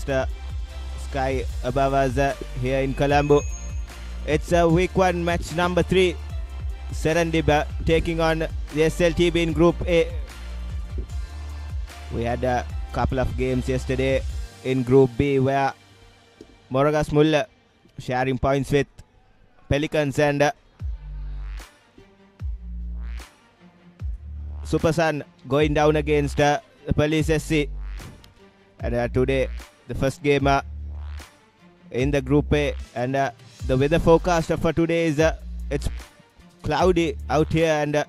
forecast sky above us here in Colombo. It's week 1 match number 3. Serendib taking on the SLTB in Group A. We had a couple of games yesterday in Group B where Moragas Mulla sharing points with Pelicans and Super Sun going down against the Police SC. And today the first game in the Group A, and the weather forecast for today is it's cloudy out here and a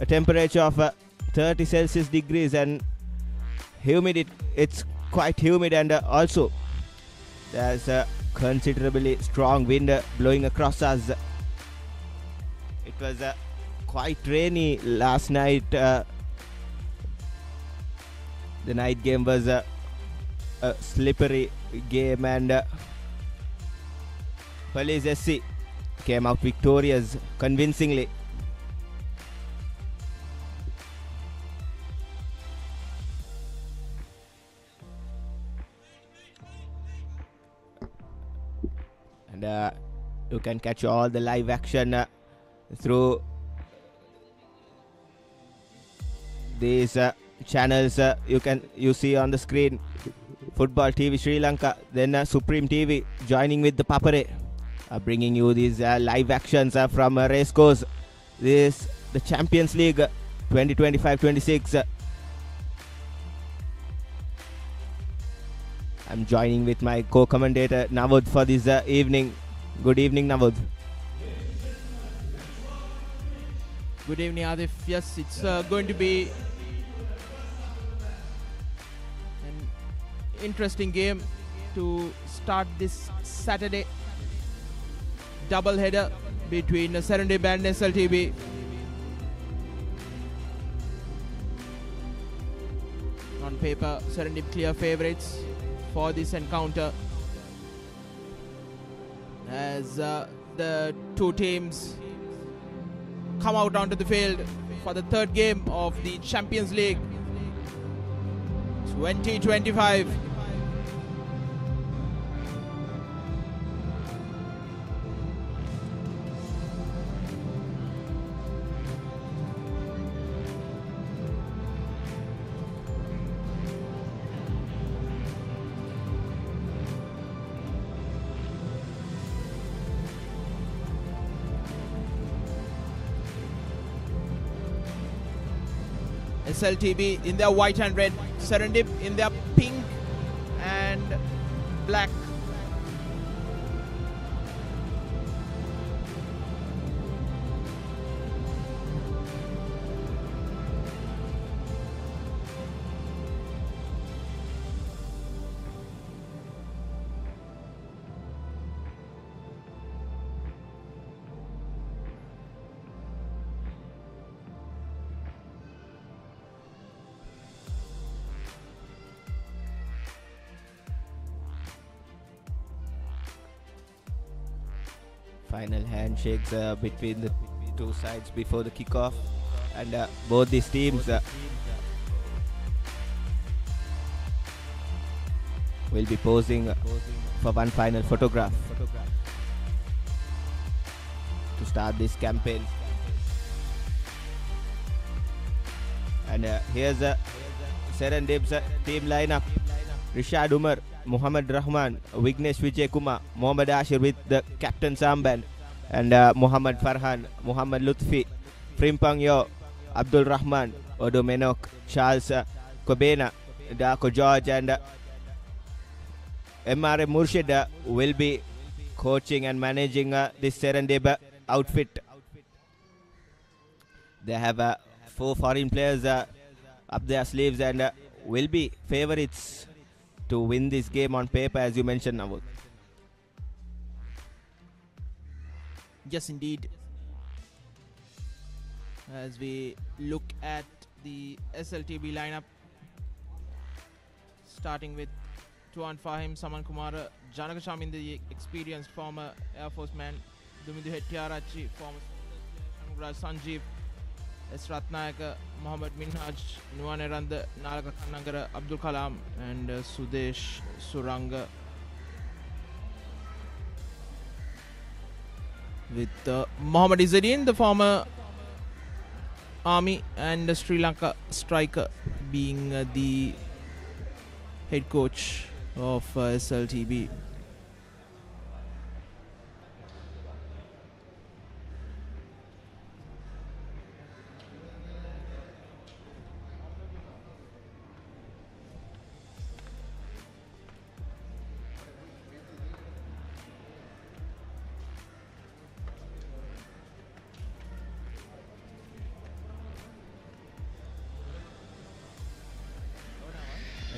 temperature of 30 Celsius degrees and humidity. It's quite humid, and also there's a considerably strong wind blowing across us. It was quite rainy last night. The night game was a slippery game, and Police SC came out victorious convincingly. And you can catch all the live action through these channels you see on the screen. Football TV Sri Lanka, then Supreme TV joining with the Papare, bringing you these live actions from Racecourse. This the Champions League 2025-26. I'm joining with my co-commentator Navod for this evening. Good evening, Navod. Good evening, Adif. Yes, it's going to be an interesting game to start this Saturday. Double header between Serendib and SLTB. On paper, Serendib clear favourites for this encounter, as the two teams come out onto the field for the third game of the Champions League 2025. SLTB in their white and red, Serendib in their pink and black. Final handshakes between the two sides before the kickoff, and both these teams will be posing for one final photograph to start this campaign. And here's Serendib's team lineup: Rishad Umar, Muhammad Rahman, Vignesh Vijay Kumar, Mohammad Ashir with the captain armband, and Muhammad Farhan, Muhammad Lutfi, Frimpang Yo, Abdul Rahman, Odo Menok, Charles Kobena, Darko George, and MR Murshid will be coaching and managing this Serendib outfit. They have 4 foreign players up their sleeves and will be favorites to win this game on paper, as you mentioned, Navod. Yes, indeed. As we look at the SLTB lineup, starting with Tuan Fahim, Saman Kumar, Janaka Shamin, the experienced former Air Force man, Dumidu Hettiarachi, former Sanjeev, S. Ratnayaka, Mohammad Minhaj, Nuwaneranda, Nalaka Kannangara, Abdul Kalam, and Sudesh Suranga. With Mohammad Izzeddin, the former Army and Sri Lanka striker, being the head coach of SLTB.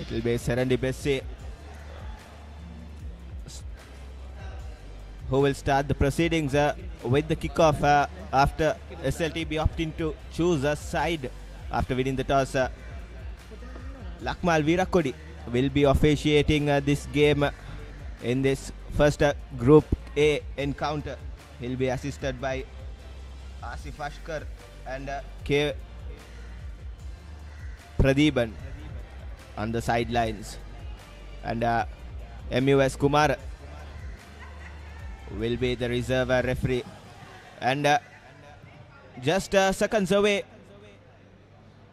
It will be Serendib who will start the proceedings with the kickoff after SLTB opting to choose a side after winning the toss. Lakmal Virakodi will be officiating this game in this first Group A encounter. He'll be assisted by Asif Ashkar and K. Pradeepan on the sidelines, and MUS Kumar will be the reserve referee. And just seconds away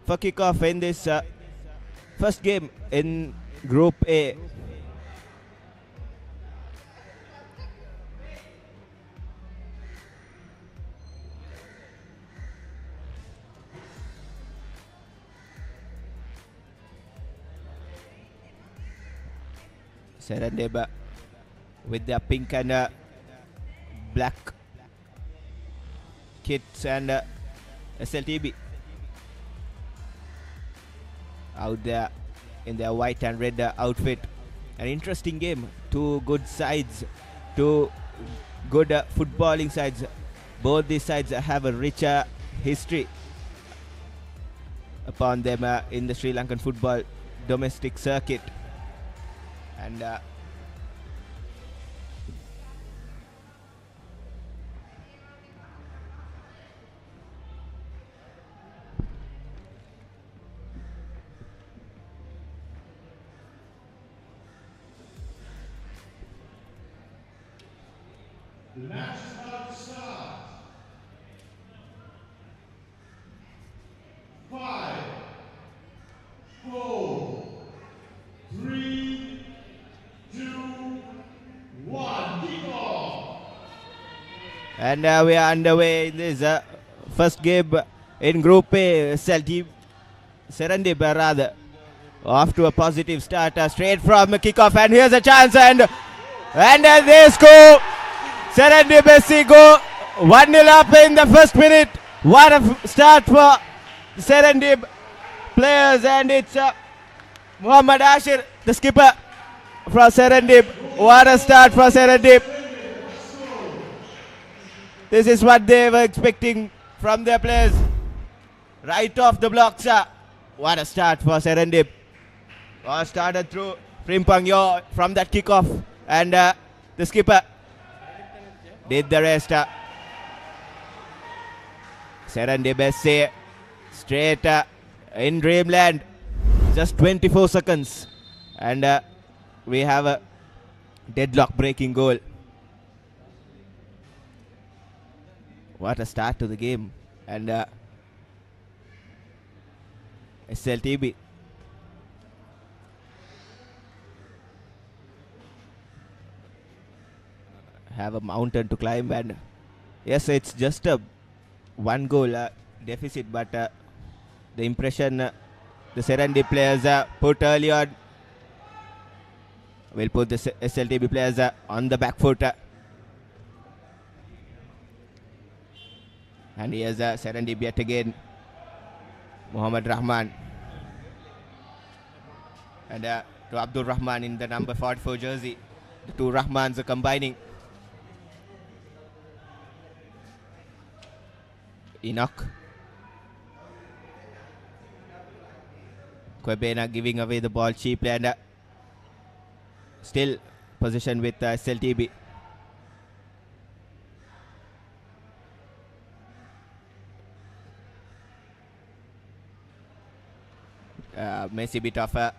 for kickoff in this first game in Group A. Serendib with their pink and black kits, and SLTB out there in their white and red outfit. An interesting game. Two good sides, two good footballing sides. Both these sides have a richer history upon them in the Sri Lankan football domestic circuit. And the match is about to start. 5, 4, 3, 2, 1, kick off. And we are underway in this first game in Group A. Serendib rather off to a positive start, straight from the kickoff, and here's a chance, and they score. Serendib SC go 1-0 up in the first minute. What a start for Serendib players, and it's Muhammad Ashir, the skipper for Serendib. What a start for Serendib. This is what they were expecting from their players. Right off the blocks. What a start for Serendib. Started through Frimpang Yo from that kickoff, and the skipper did the rest. Serendib SC straight in dreamland. Just 24 seconds, and we have a deadlock breaking goal. What a start to the game. And SLTB have a mountain to climb, and yes, it's just a one goal deficit, but the impression the Serendib players put early on will put the SLTB players on the back foot. And here's Serendib yet again. Muhammad Rahman. And to Abdul Rahman in the number 44 jersey. The two Rahmans are combining. Enoch. Kwebena giving away the ball cheaply, and still possession with SLTB. messy bit of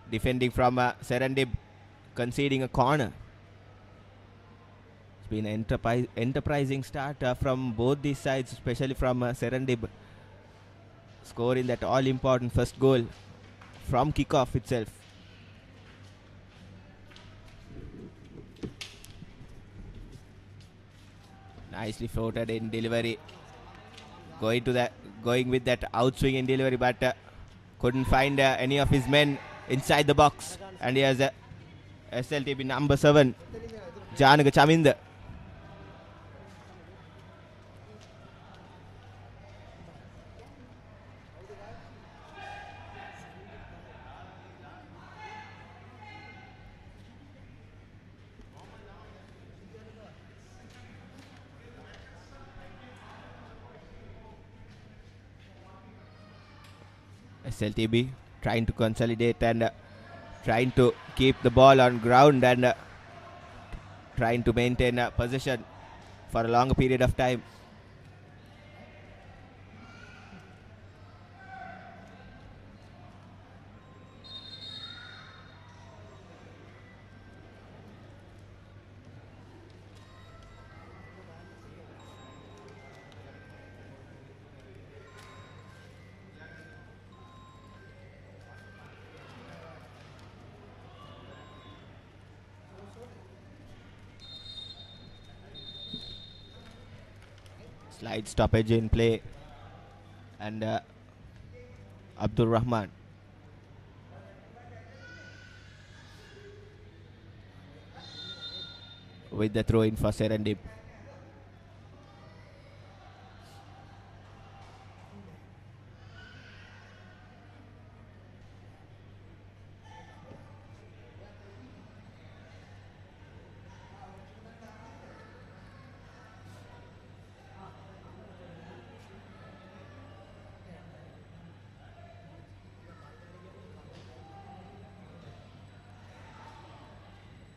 defending from Serendib, conceding a corner. It's been an enterprising start from both these sides, especially from Serendib, scoring that all-important first goal from kickoff itself. Nicely floated in delivery, going with that outswing in delivery, but couldn't find any of his men inside the box. And he has SLTB number 7, Janaga Chaminda. SLTB trying to consolidate and trying to keep the ball on ground and trying to maintain possession for a longer period of time. Slight stoppage in play, and Abdul Rahman with the throw in for Serendib.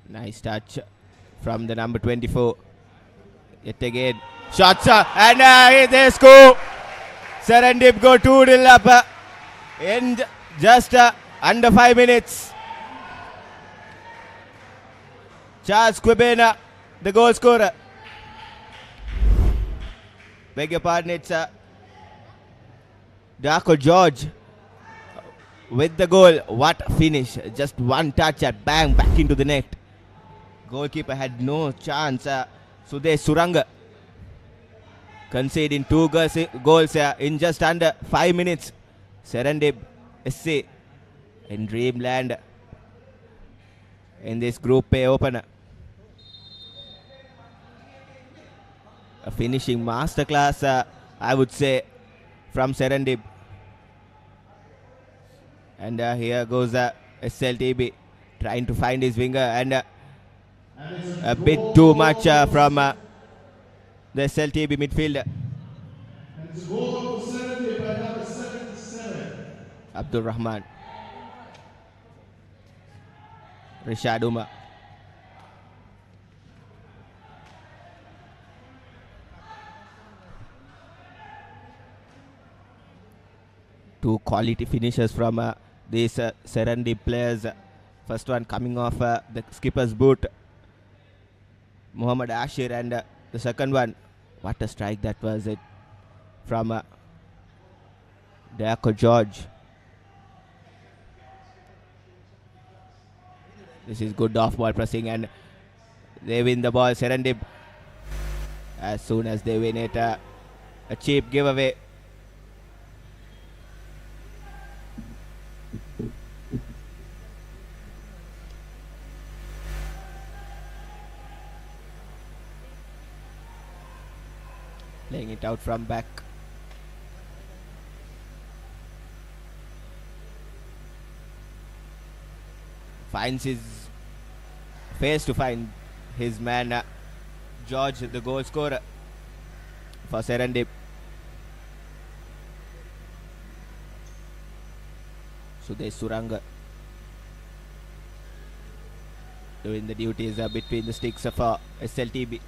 Nice touch from the number 24. Yet again, shots and they score. Serendib go 2-0 up in just under 5 minutes. Charles Quibena, the goal scorer. Beg your pardon, it's Darko George with the goal. What a finish. Just one touch and bang, back into the net. Goalkeeper had no chance. Sudesh Suranga conceding 2 goals in just under 5 minutes. Serendib SC in dreamland in this Group A opener. A finishing masterclass, I would say, from Serendib. And here goes SLTB trying to find his winger, and a bit too much from the SLTB midfielder. Abdul Rahman, Rishad Umar. Two quality finishes from these Serendib players. First one coming off the skipper's boot, Muhammad Ashir, and the second one, what a strike that was, it from Darko George. This is good off-ball pressing, and they win the ball. Serendib, as soon as they win it, a cheap giveaway. Playing it out from back. Finds his face to find his man George, the goal scorer for Serendib. Sudesh Suranga doing the duties between the sticks for SLTB.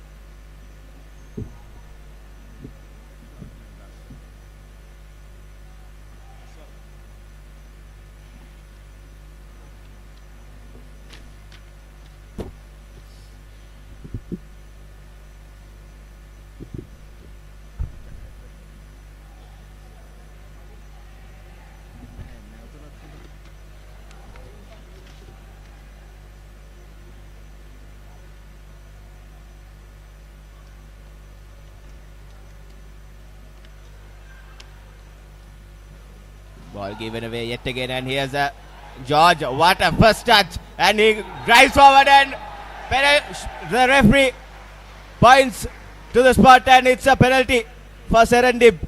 Ball given away yet again, and here's a George. What a first touch, and he drives forward, and the referee points to the spot, and it's a penalty for Serendib.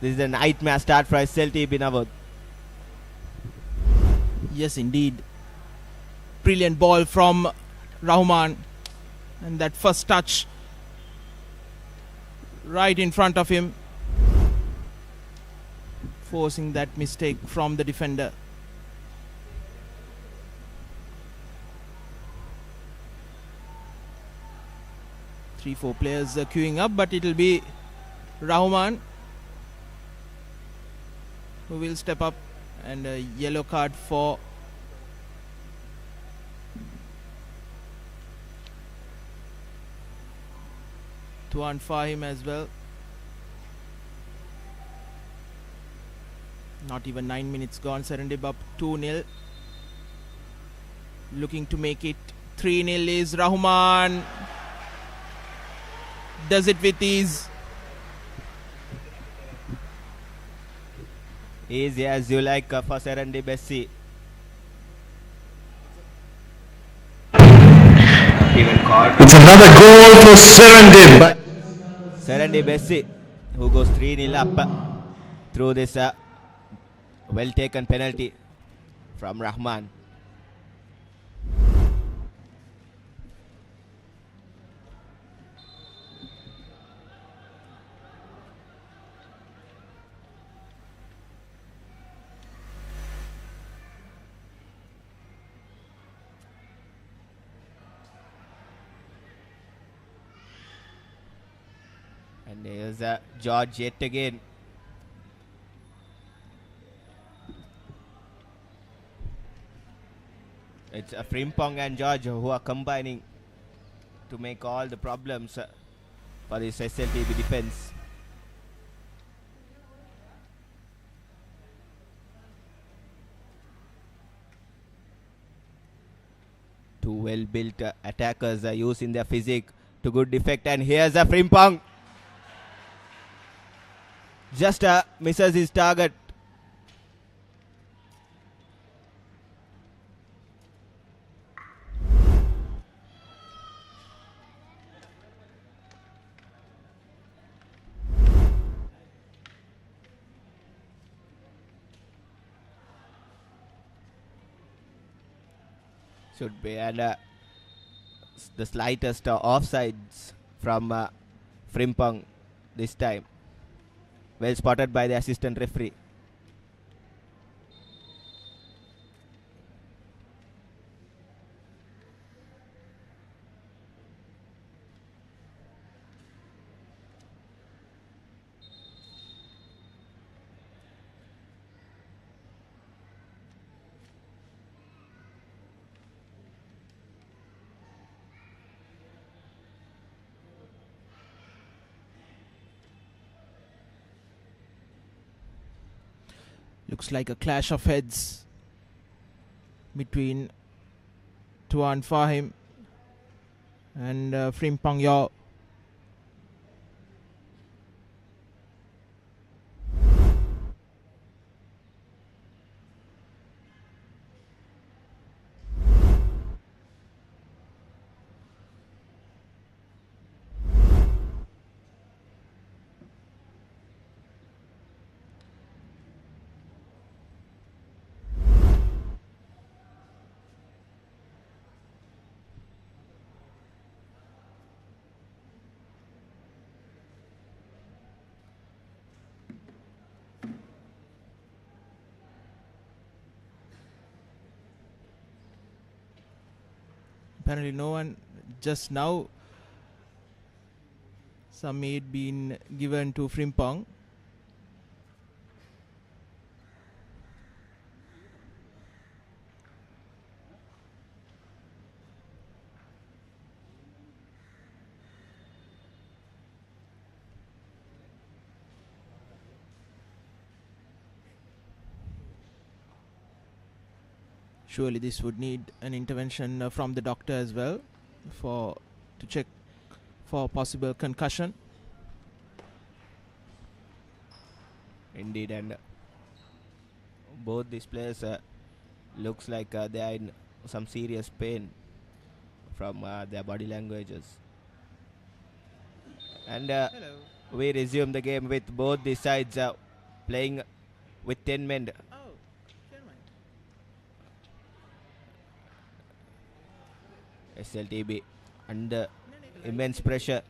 This is a nightmare start for SLTB Navod. Yes, indeed. Brilliant ball from Rahman, and that first touch right in front of him, forcing that mistake from the defender. Three, four players are queuing up, but it will be Rahman who will step up, and a yellow card for Tuan Fahim as well. Not even 9 minutes gone. Serendib up 2-0. Looking to make it 3-0 is Rahman. Does it with ease. Easy as you like for Serendib SC. It's another goal for Serendib. Serendib SC, who goes 3-0 up through this well taken penalty from Rahman. And there's George yet again. It's Frimpong and George who are combining to make all the problems for this SLTB defense. Two well-built attackers are using their physique to good effect, and here's a Frimpong. Just misses his target. Should be, and the slightest offsides from Frimpong this time. Well spotted by the assistant referee. Looks like a clash of heads between Tuan Fahim and Frimpong Yao. Apparently no one just now. Some aid been given to Frimpong. Surely this would need an intervention from the doctor as well to check for possible concussion. Indeed, and Both these players looks like they are in some serious pain from their body languages. And Hello. we resume the game with both the sides playing with 10 men. Oh, never mind. SLTB under immense pressure.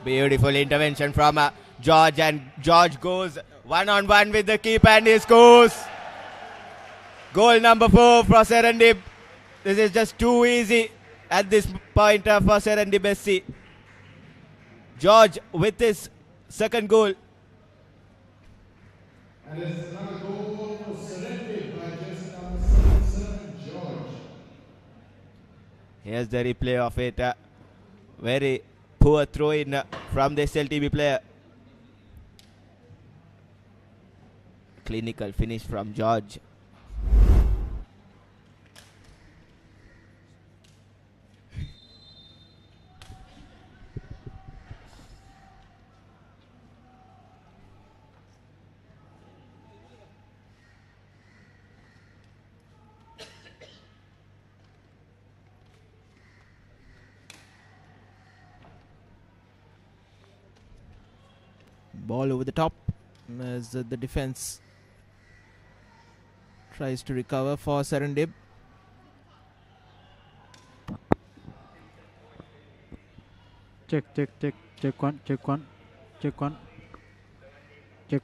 Beautiful intervention from George, and George goes one-on-one with the keeper and he scores. Goal number 4 for Serendib. This is just too easy at this point for Serendib SC. George with his second goal. And it's another goal for Serendib by jersey number 77, George. Here's the replay of it. Very poor throw in from the SLTB player. Clinical finish from George. Ball over the top as the defense tries to recover for Serendib. Check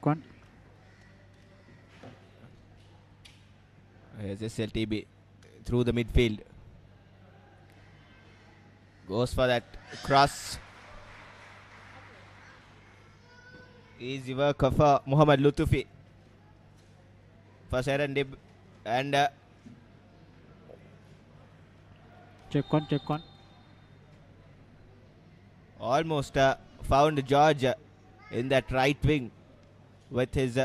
one. Here's SLTB through the midfield. Goes for that cross. Easy work of Muhammad Lutufi for Serendib, and Check one. almost found George in that right wing with his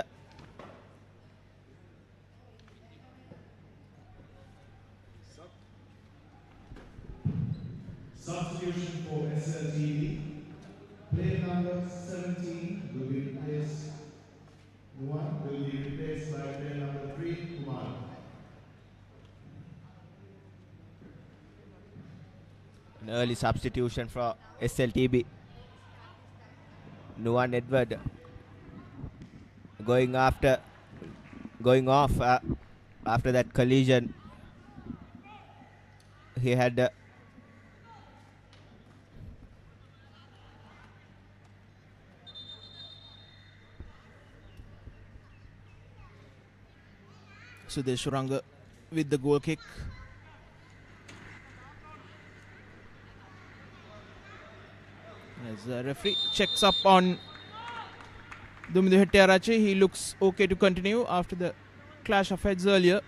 Substitution for SLTB. Player number 17 will be replaced. One will be replaced by player number 3, Kumar. an early substitution for SLTB. Nuwan Edward going off after that collision. He had Sudesh Ranga with the goal kick. As the referee checks up on Dumidu Hettiarache, he looks okay to continue after the clash of heads earlier.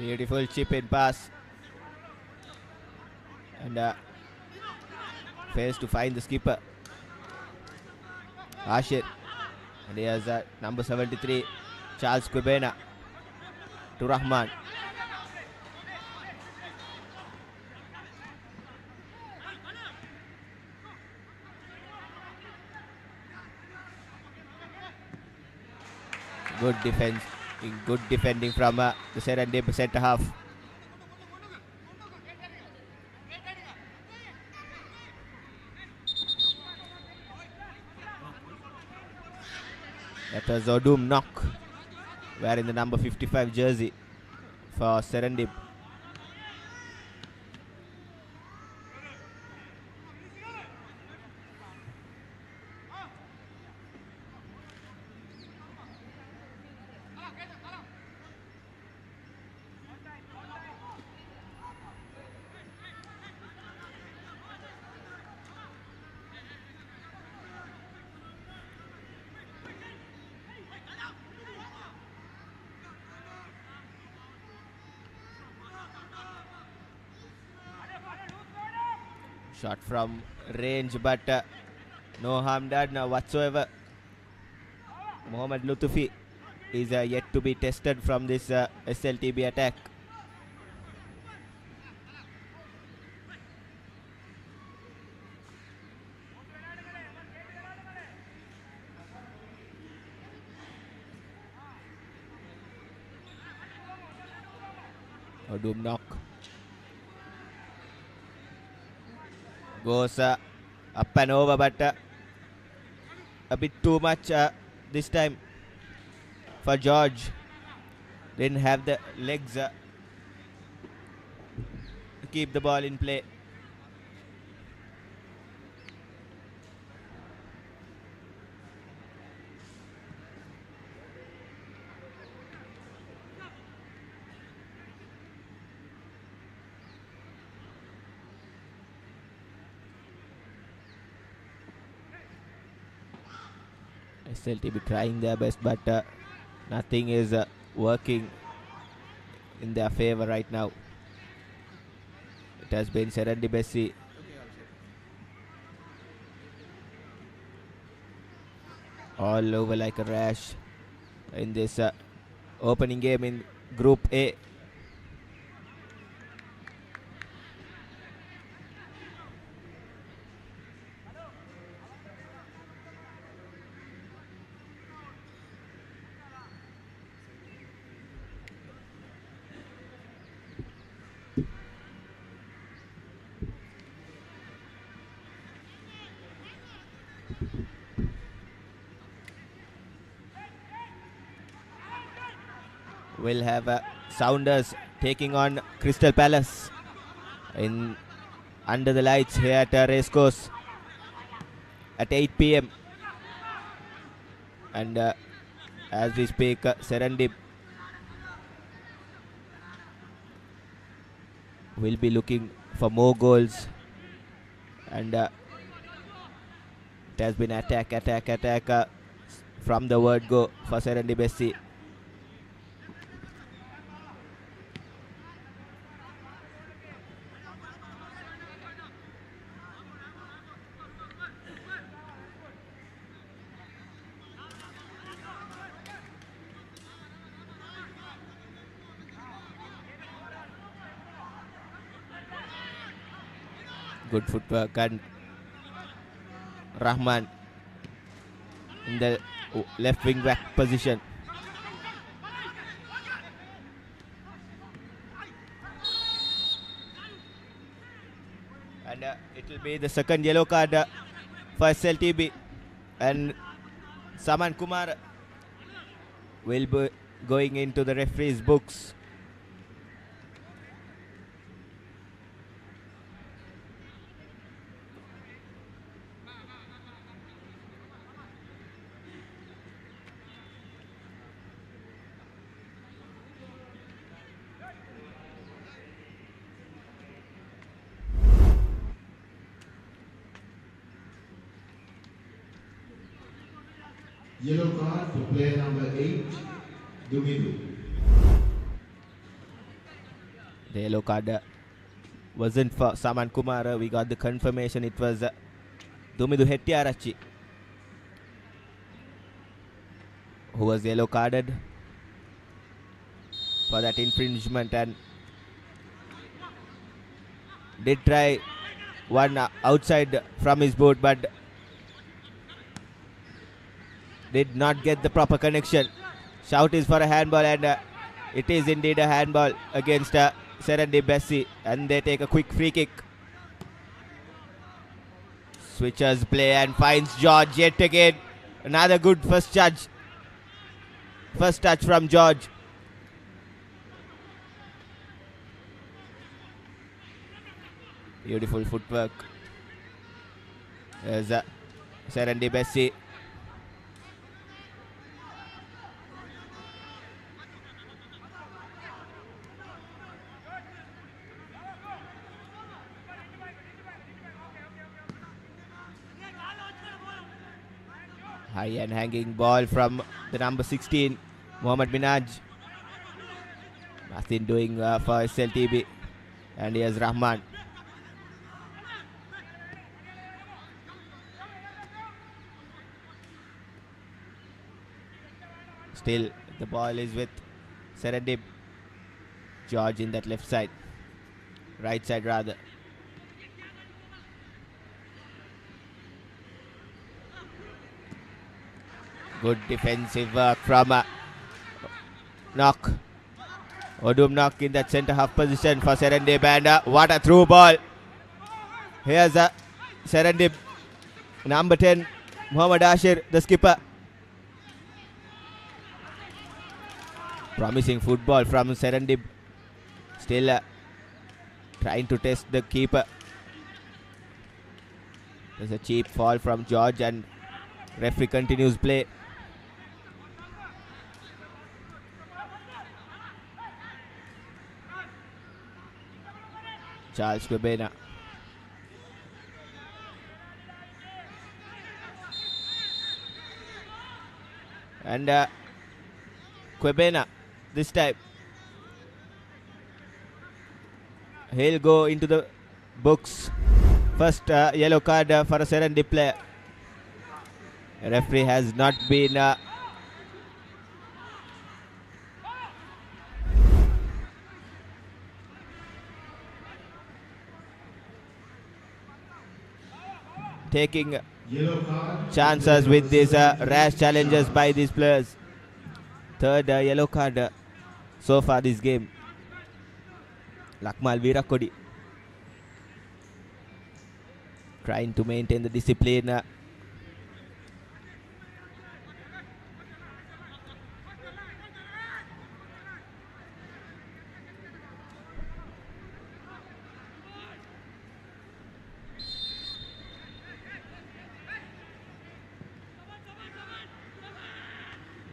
beautiful chip in pass, and fails to find the skipper Ashir, and here's number 73 Charles Quibena to Rahman. Good defense, good defending from the Serendib centre half. That was Odum knock, wearing the number 55 jersey for Serendib. Shot from range, but no harm done whatsoever. Mohammad Lutufi is yet to be tested from this SLTB attack. Odum knock. Goes up and over, but a bit too much this time for George. Didn't have the legs to keep the ball in play. SLTB trying their best, but nothing is working in their favor right now. It has been Serendib all over like a rash in this opening game in Group A. We'll have Sounders taking on Crystal Palace in under the lights here at Racecourse at 8 p.m. And as we speak, Serendib will be looking for more goals, and it has been attack from the word go for Serendib SC. Good footwork, and Rahman in the left wing back position. And it will be the second yellow card for SLTB, and Saman Kumar will be going into the referee's books. Yellow card for player number 8, Dumidu. The yellow card wasn't for Saman Kumar. We got the confirmation it was Dumidu Hettiarachi who was yellow carded for that infringement, and did try one outside from his boot, but did not get the proper connection. Shout is for a handball, and it is indeed a handball against Serendib SC, and they take a quick free kick. Switches play and finds George yet again. Another good first touch from George. Beautiful footwork. There's Serendib SC. High and hanging ball from the number 16, Mohammad Minaj. Nothing doing for SLTB. And here's Rahman. Still, the ball is with Serendib. George in that left side. Right side rather. Good defensive work from Knock. Odum Knock in that centre half position for Serendib, and what a through ball. Here's Serendib, number 10, Muhammad Ashir, the skipper. Promising football from Serendib. Still trying to test the keeper. There's a cheap fall from George, and referee continues play. Charles Kwebena. And Kwebena this time. He'll go into the books. First yellow card for a Serendib player. The referee has not been taking chances with these rash challenges by these players. Third yellow card so far this game. Lakmal Virakodi trying to maintain the discipline.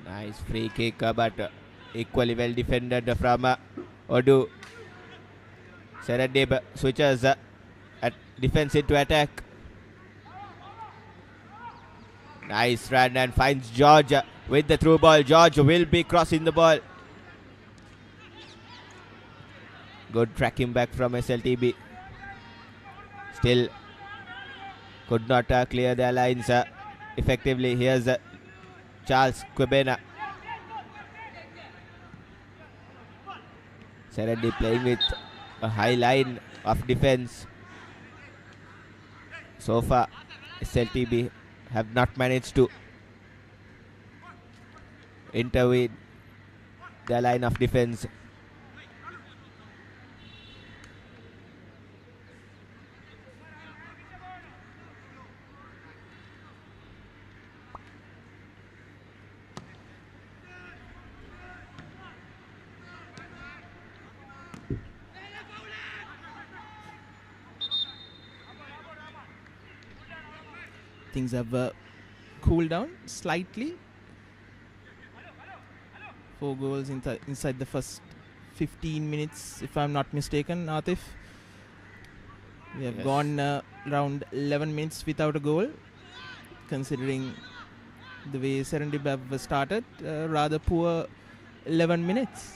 Nice free kick, but equally well defended from Odu. Serendib switches at defense into attack. Nice run and finds George with the through ball. George will be crossing the ball. Good tracking back from SLTB. Still could not clear their lines effectively. Here's Charles Kwebena. Serendib playing with a high line of defense. So far, SLTB have not managed to intervene their line of defense. Things have cooled down slightly. 4 goals inside the first 15 minutes, if I'm not mistaken, Atif. We have gone around 11 minutes without a goal, considering the way Serendib have started. Rather poor 11 minutes.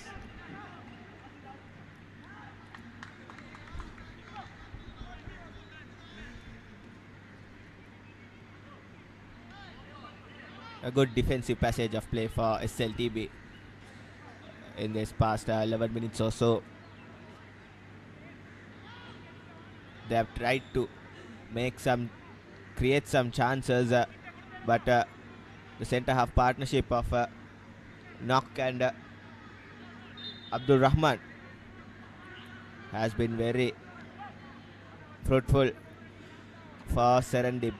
A good defensive passage of play for SLTB in this past 11 minutes or so. They have tried to create some chances, but the centre half partnership of Nok and Abdul Rahman has been very fruitful for Serendib.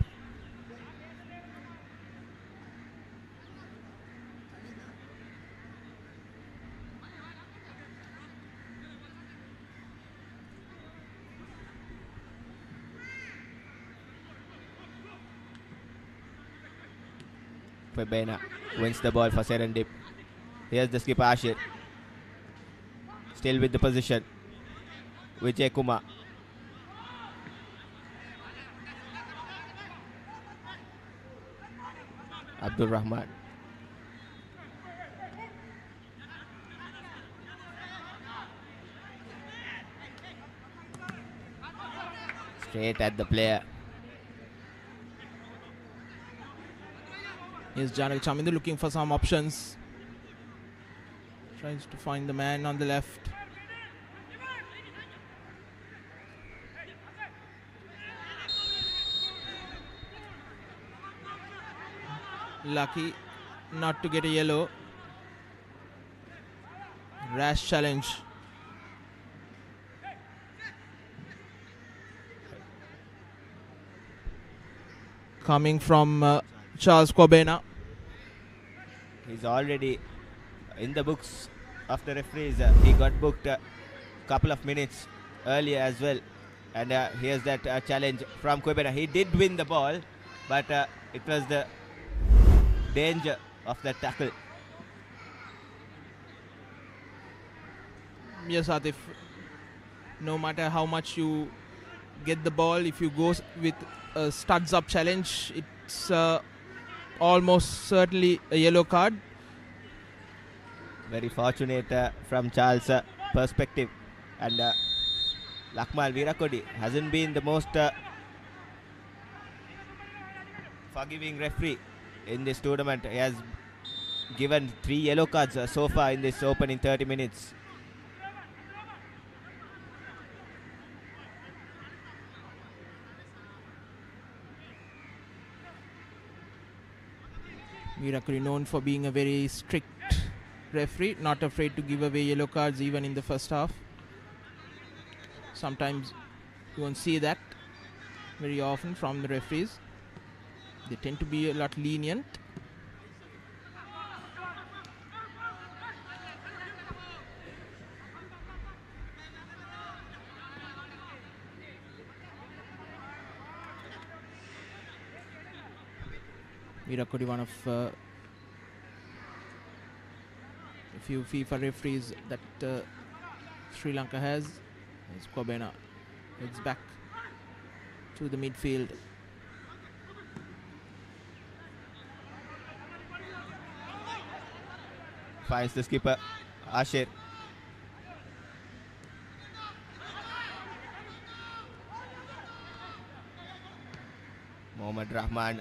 Kwebena wins the ball for Serendib. Here's the skipper Ashir. Still with the position. Vijay Kumar. Abdul Rahman. Straight at the player. Here's Janak Chamindu looking for some options. Tries to find the man on the left. Lucky not to get a yellow. Rash challenge. Coming from Charles Kobena. He's already in the books of the referees. He got booked a couple of minutes earlier as well. And here's that challenge from Kobena. He did win the ball, but it was the danger of the tackle. Yes, Atif. No matter how much you get the ball, if you go with a studs up challenge, it's almost certainly a yellow card. Very fortunate from Charles' perspective. And Lakmal Virakodi hasn't been the most forgiving referee in this tournament. He has given 3 yellow cards so far in this opening 30 minutes. Virakuri known for being a very strict referee, not afraid to give away yellow cards even in the first half. Sometimes you won't see that very often from the referees. They tend to be a lot lenient. Virakuri, one of a few FIFA referees that Sri Lanka has. As Kobena heads back to the midfield. Finds the skipper, Ashir. Mohammad Rahman.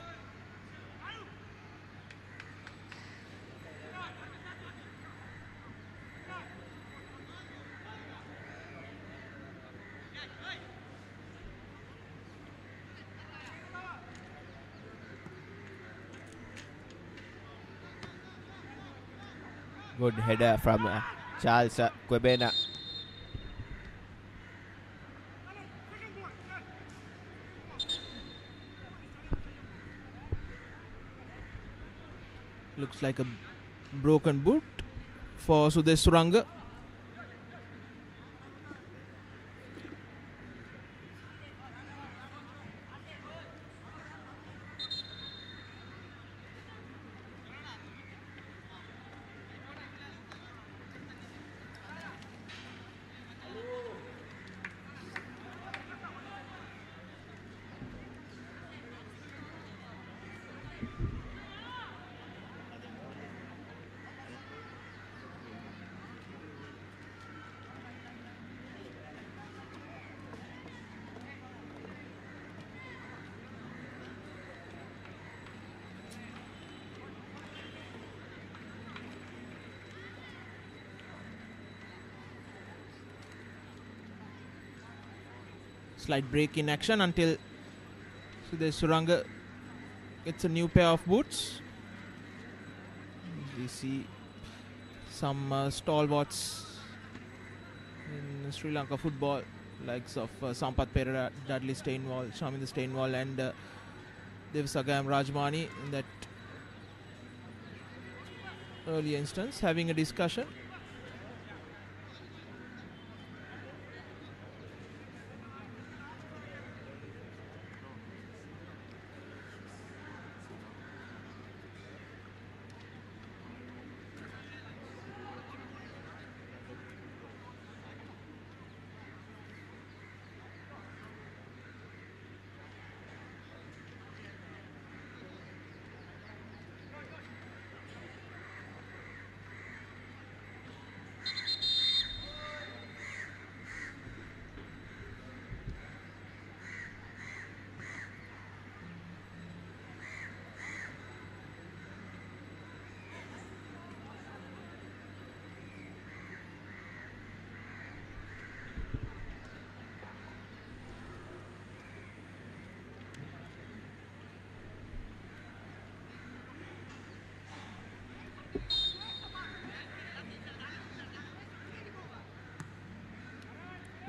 Good header from Charles Kobena. Looks like a broken boot for Sudesh Suranga. Slight break in action until Sudesh Suranga gets a new pair of boots. We see some stalwarts in Sri Lanka football, likes of Sampath Perera, Dudley Stainwall, Shaminda Stainwall, and Devasagam Rajmani in that early instance, having a discussion.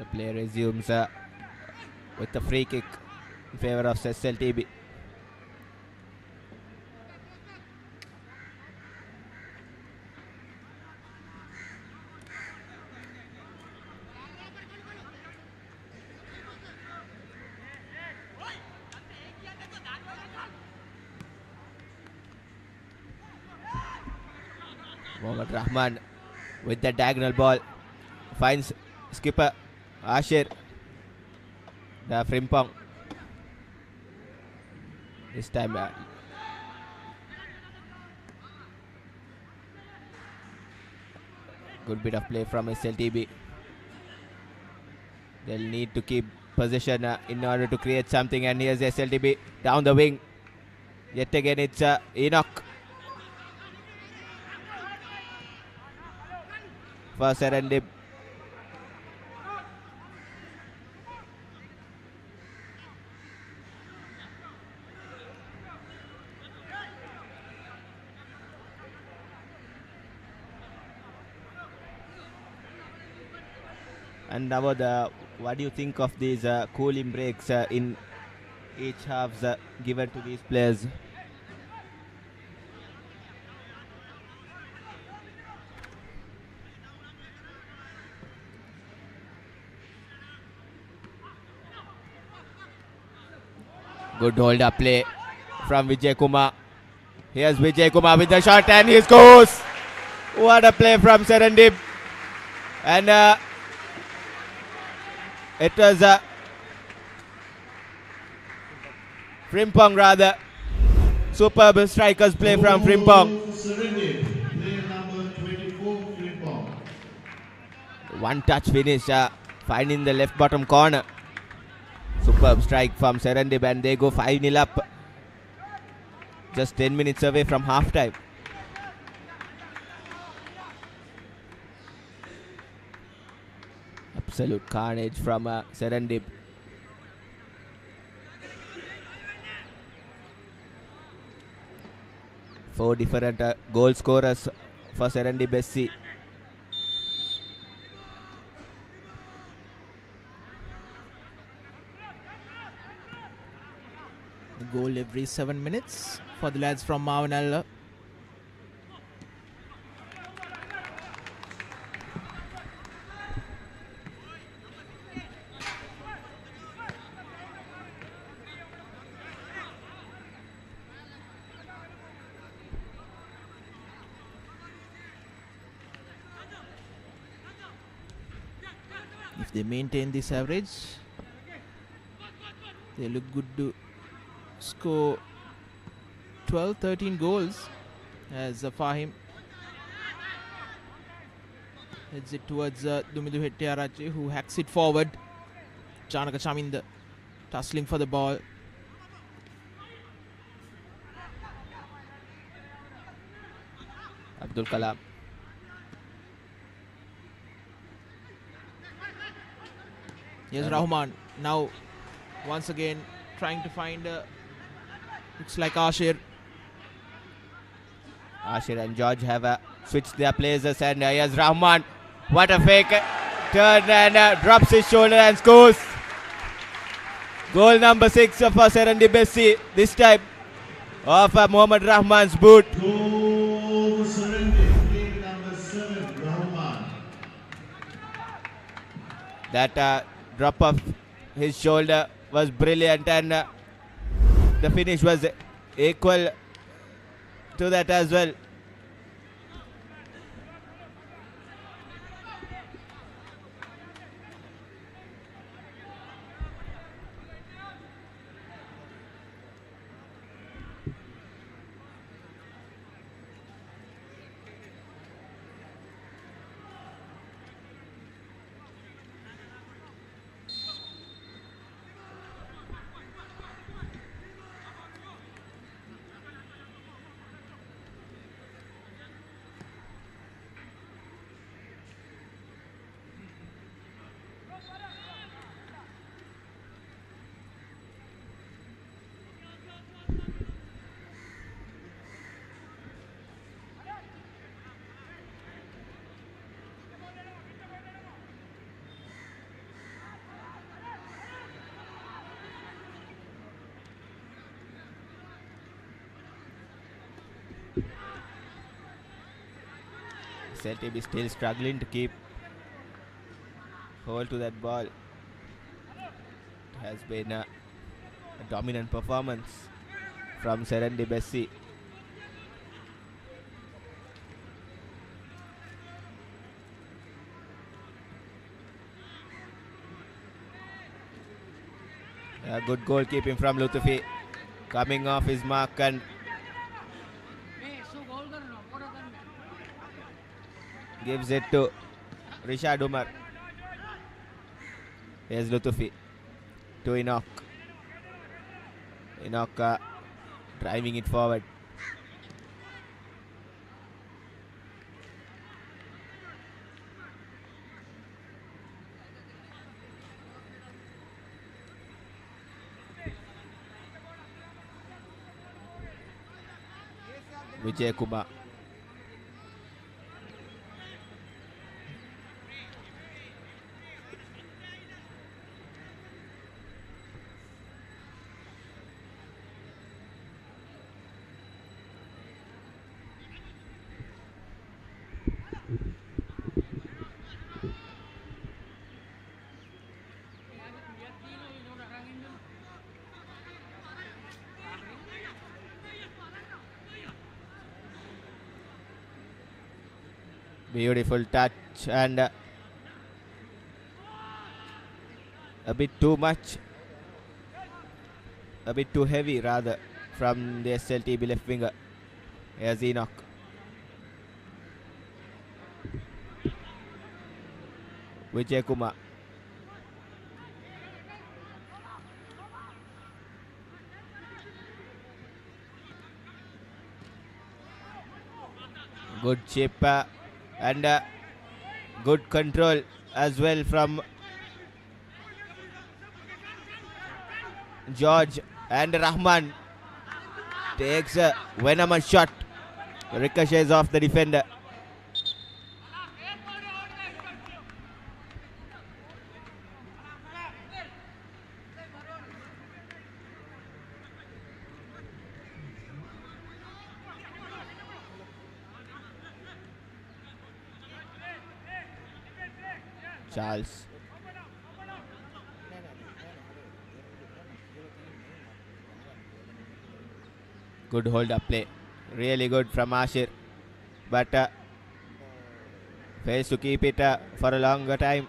The play resumes with a free kick in favor of SLTB. Mohammad Rahman with the diagonal ball finds skipper Ashir. The Frimpong. This time good bit of play from SLTB. They'll need to keep possession in order to create something, and here's SLTB down the wing. Yet again it's Enoch for Serendib. And now what do you think of these cooling breaks in each halves given to these players? Good hold up play from Vijay Kumar. Here's Vijay Kumar with the shot and he scores. What a play from Serendib. And it was Frimpong rather. Superb strikers play from Frimpong. Serendib, player number 24, Frimpong. One touch finish, finding the left bottom corner. Superb strike from Serendib, and they go 5-0 up. Just 10 minutes away from half time. Absolute carnage from Serendib. Four different goal scorers for Serendib SC. A goal every 7 minutes for the lads from Mavanalla. If they maintain this average, they look good to score 12-13 goals as Fahim heads it towards Dumidu Hettiarachi, who hacks it forward. Janaka Chaminda tussling for the ball. Abdul Kalam. Here's Rahman now once again trying to find looks like Ashir. Ashir and George have switched their places, and here's Rahman. What a fake turn, and drops his shoulder and scores. Goal number 6 for Serendib SC, this time off Mohammad Rahman's boot. Goal for Serendib, player number 7, Rahman. That drop of his shoulder was brilliant, and the finish was equal to that as well. SLTB still struggling to keep hold to that ball. It has been a dominant performance from Serendib SC. A good goalkeeping from Lutufi, coming off his mark and gives it to Rishad Umar. Here's Lutufi to Enoch. Enoch driving it forward. Vijay Kumar. Beautiful touch and a bit too much, a bit too heavy rather from the SLTB left winger. Here's Enoch. Vijay Kumar. Good chip and good control as well from George, and Rahman takes a venomous shot, ricochets off the defender. Charles. Good hold up play. Really good from Ashir. But fails to keep it for a longer time.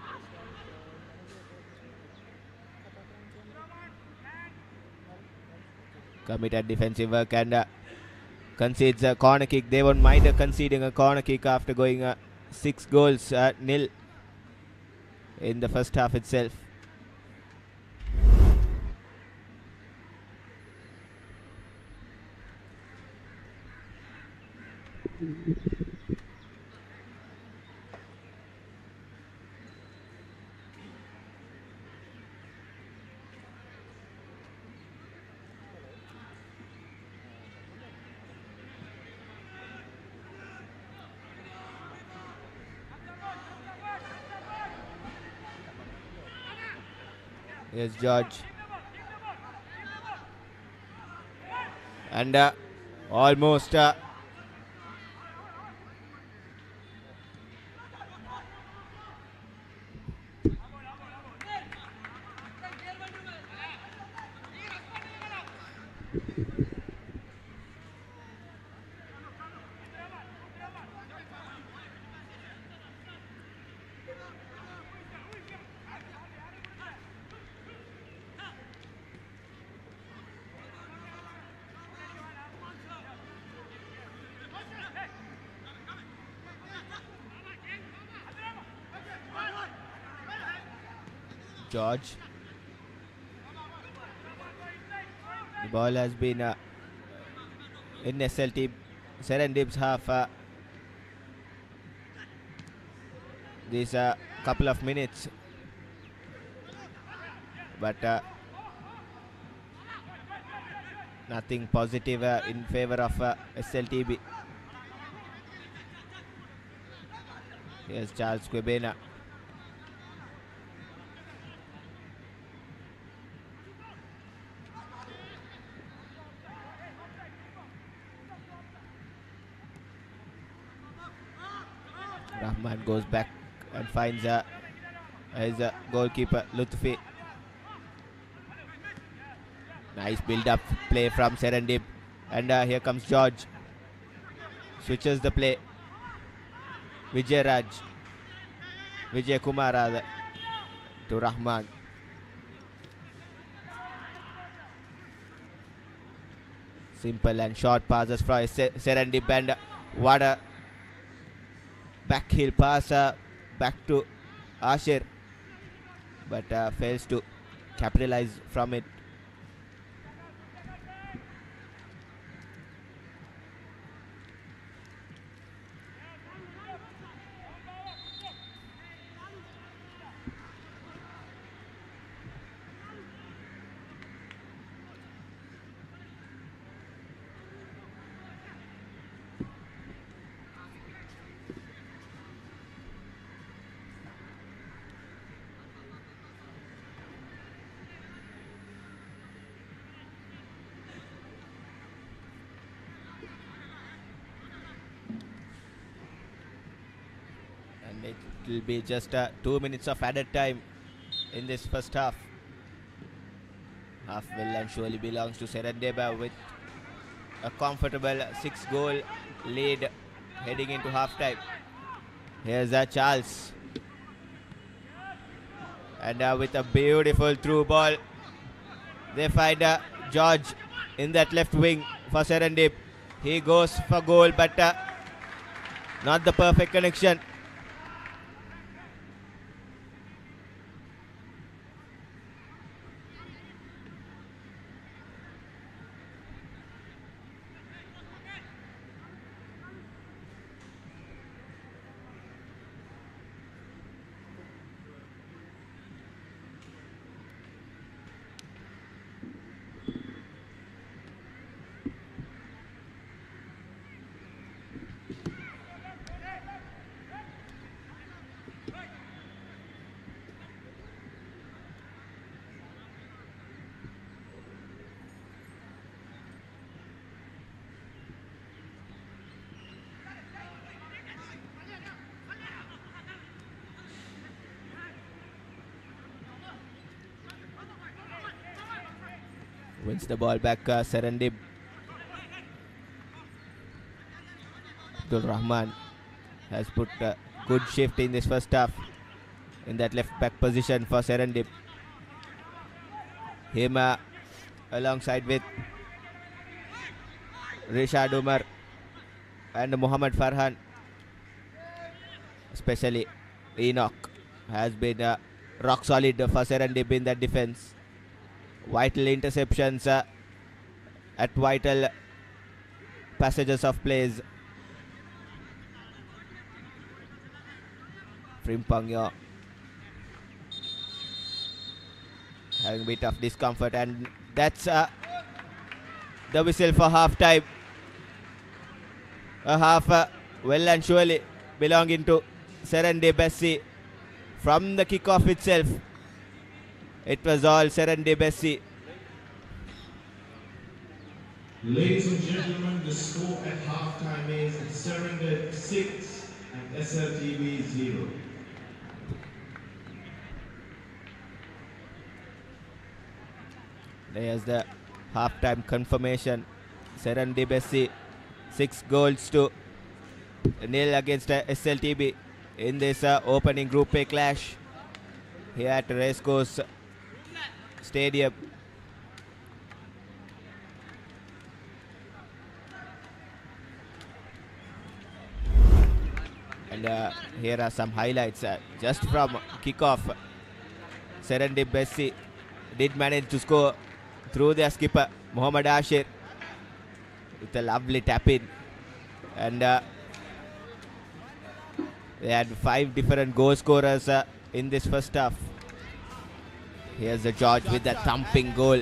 Committed defensive work and concedes a corner kick. They won't mind conceding a corner kick after going 6 goals nil in the first half itself. Here's George. And almost George. The ball has been in SLT Serendib's half these couple of minutes, but nothing positive in favor of SLTB. Here's Charles Quebena. Rahman goes back and finds his goalkeeper Lutfi. Nice build-up play from Serendib, and here comes George. Switches the play. Vijay Kumar rather, to Rahman. Simple and short passes from Serendib, and what a backheel pass back to Ashir, but fails to capitalize from it. It will be just 2 minutes of added time in this first half. Half will and surely belongs to Serendib with a comfortable 6-goal lead heading into half time. Here's Charles, and with a beautiful through ball, they find George in that left wing for Serendib. He goes for goal, but not the perfect connection. Wins the ball back, Serendib. Abdul Rahman has put a good shift in this first half in that left back position for Serendib. Him alongside with Rishad Umar and Muhammad Farhan, especially Enoch, has been rock solid for Serendib in that defense. Vital interceptions at vital passages of plays. Frimpangyo having a bit of discomfort, and that's the whistle for half time. A half well and surely belonging to Serendib SC. From the kickoff itself, it was all Serendib SC. Ladies and gentlemen, the score at halftime is Serendib 6 and SLTB 0. There's the halftime confirmation. Serendib SC 6-0 against SLTB in this opening Group A clash here at Racecourse Stadium. And here are some highlights just from kickoff. Serendib SC did manage to score through their skipper Muhammad Ashir with a lovely tap in, and they had 5 different goal scorers in this first half. Here's the George with that thumping goal.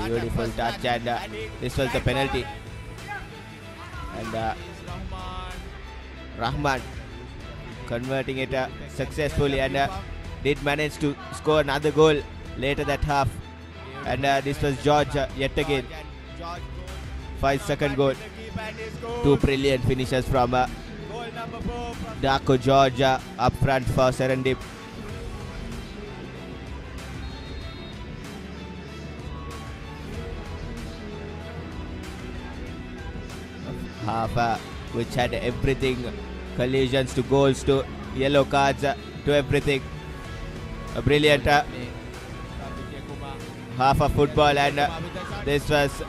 Beautiful touch, and this was the penalty. And Rahman converting it successfully, and did manage to score another goal later that half. And this was George yet again for his second goal. Two brilliant finishes from Darko George up front for Serendib. Half which had everything, collisions to goals to yellow cards to everything. A brilliant half of football, and this was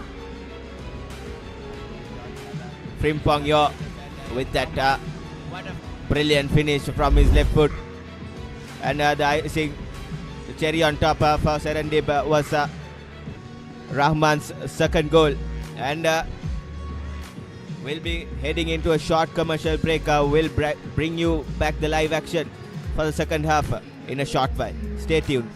Frimpong Yo with that brilliant finish from his left foot, and the icing, the cherry on top for Serendib was Rahman's second goal. And we'll be heading into a short commercial break. We'll bring you back the live action for the second half in a short while. Stay tuned.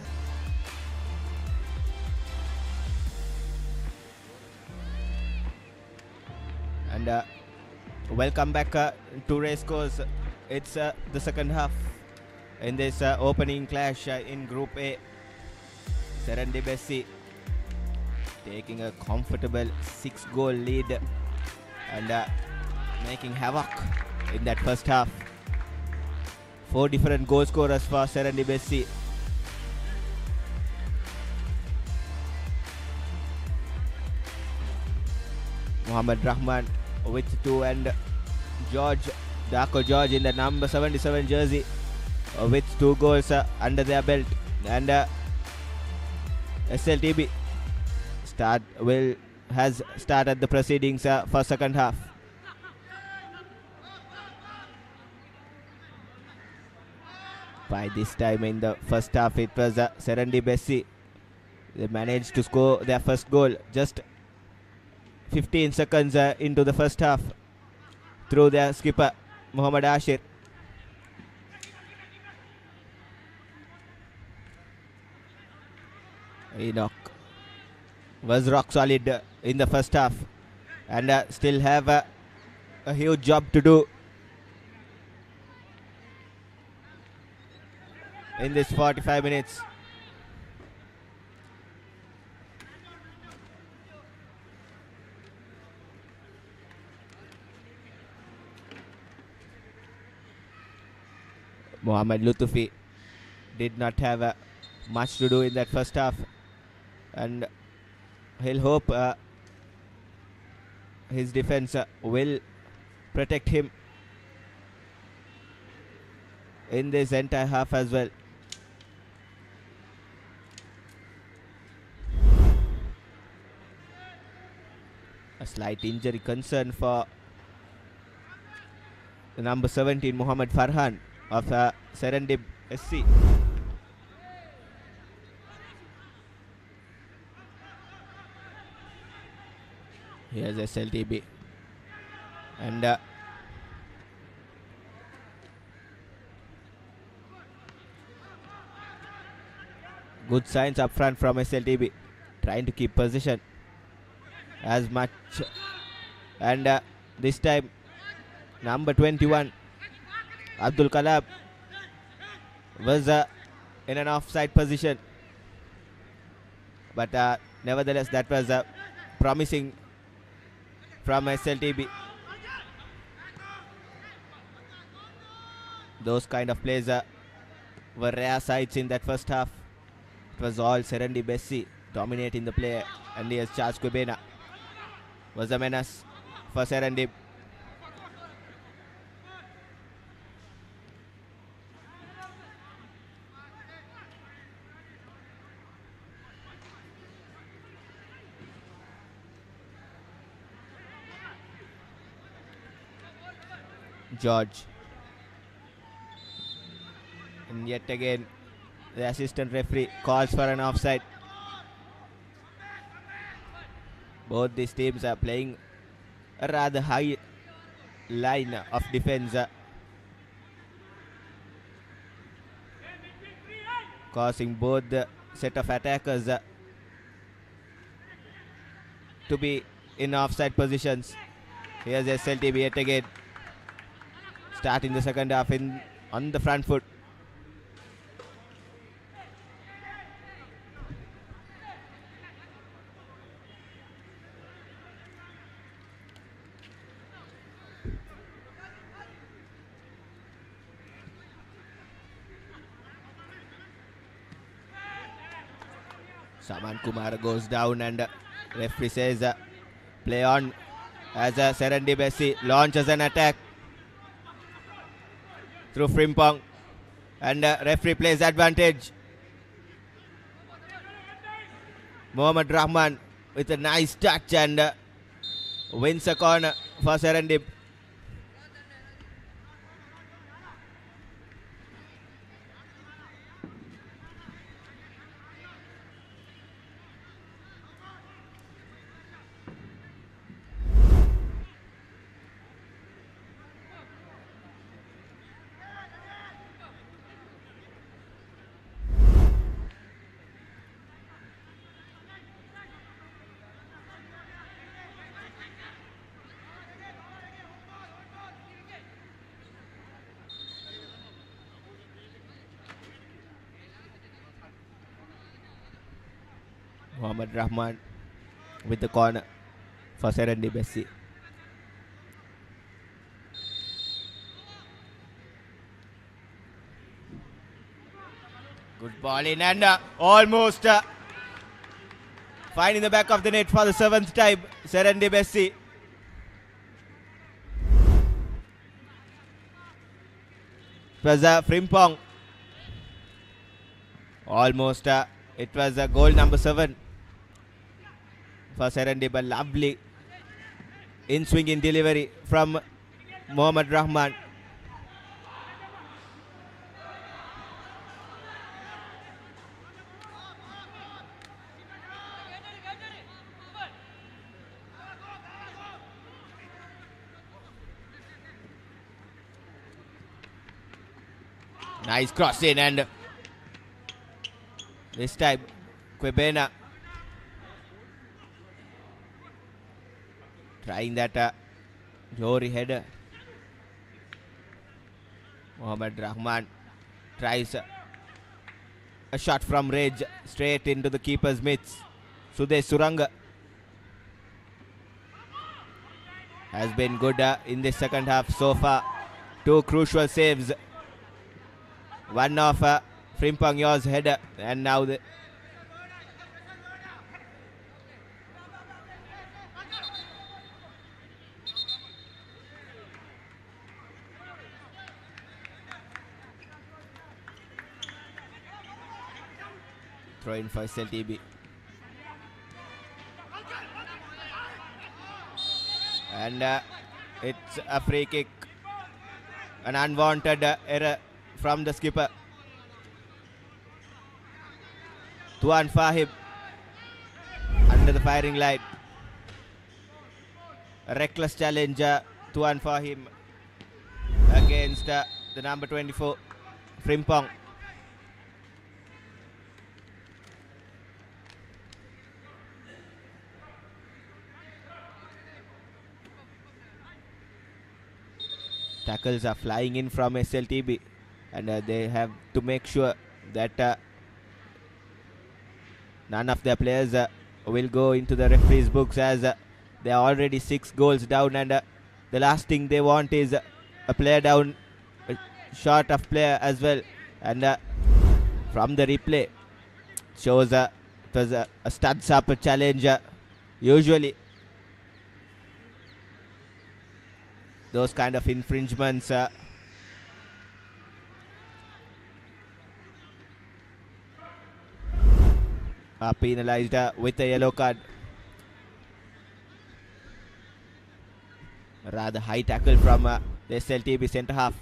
And welcome back to Racecourse. It's the second half in this opening clash in Group A. Serendib SC taking a comfortable 6-goal lead and making havoc in that first half. 4 different goal scorers for Serendib SC. Mohammad Rahman with 2, and Darko George in the number 77 jersey with 2 goals under their belt. And SLTB has started the proceedings for second half. By this time in the first half, it was Serendib SC. They managed to score their first goal just 15 seconds into the first half through their skipper Muhammad Ashir. Enoch was rock solid in the first half and still have a huge job to do in this 45 minutes. Mohammad Lutufi did not have much to do in that first half, and he'll hope his defense will protect him in this entire half as well. A slight injury concern for the number 17 Muhammad Farhan of Serendib SC. Here's SLTB, and good signs up front from SLTB, trying to keep position as much, and this time number 21 Abdul Kalab was in an offside position, but nevertheless that was promising from SLTB. Those kind of plays were rare sights in that first half. It was all Serendib SC dominating the play, and here's Charles Quibena was a menace for Serendib. George, and yet again the assistant referee calls for an offside. Both these teams are playing a rather high line of defense, causing both the set of attackers to be in offside positions. Here's SLTB yet again, starting the second half on the front foot. Saman Kumar goes down and referee says play on as Serendib SC launches an attack through Frimpong and referee plays advantage. Mohammad Rahman with a nice touch and wins a corner for Serendib. Mohammad Rahman with the corner for Serendib SC. Good ball in and almost finding the back of the net for the 7th time, Serendib SC. It was Frimpong. Almost it was goal number 7 for Serendib. A lovely in-swinging delivery from Mohammad Rahman. Nice cross in and this time Quebena trying that Johri header. Mohammad Rahman tries a shot from range straight into the keeper's mitts. Sudesh Suranga has been good in the second half so far. 2 crucial saves. One of Frimpong Yaw's header and now the throw in for SLTB. And it's a free kick. An unwanted error from the skipper. Tuan Fahim under the firing line. A reckless challenge, Tuan Fahim against the number 24, Frimpong. Tackles are flying in from SLTB. And they have to make sure that none of their players will go into the referee's books as they are already 6 goals down and the last thing they want is a player down, a short of player as well. And from the replay shows it was a studs up challenge. Usually those kind of infringements are penalized with a yellow card. Rather high tackle from the SLTB centre half.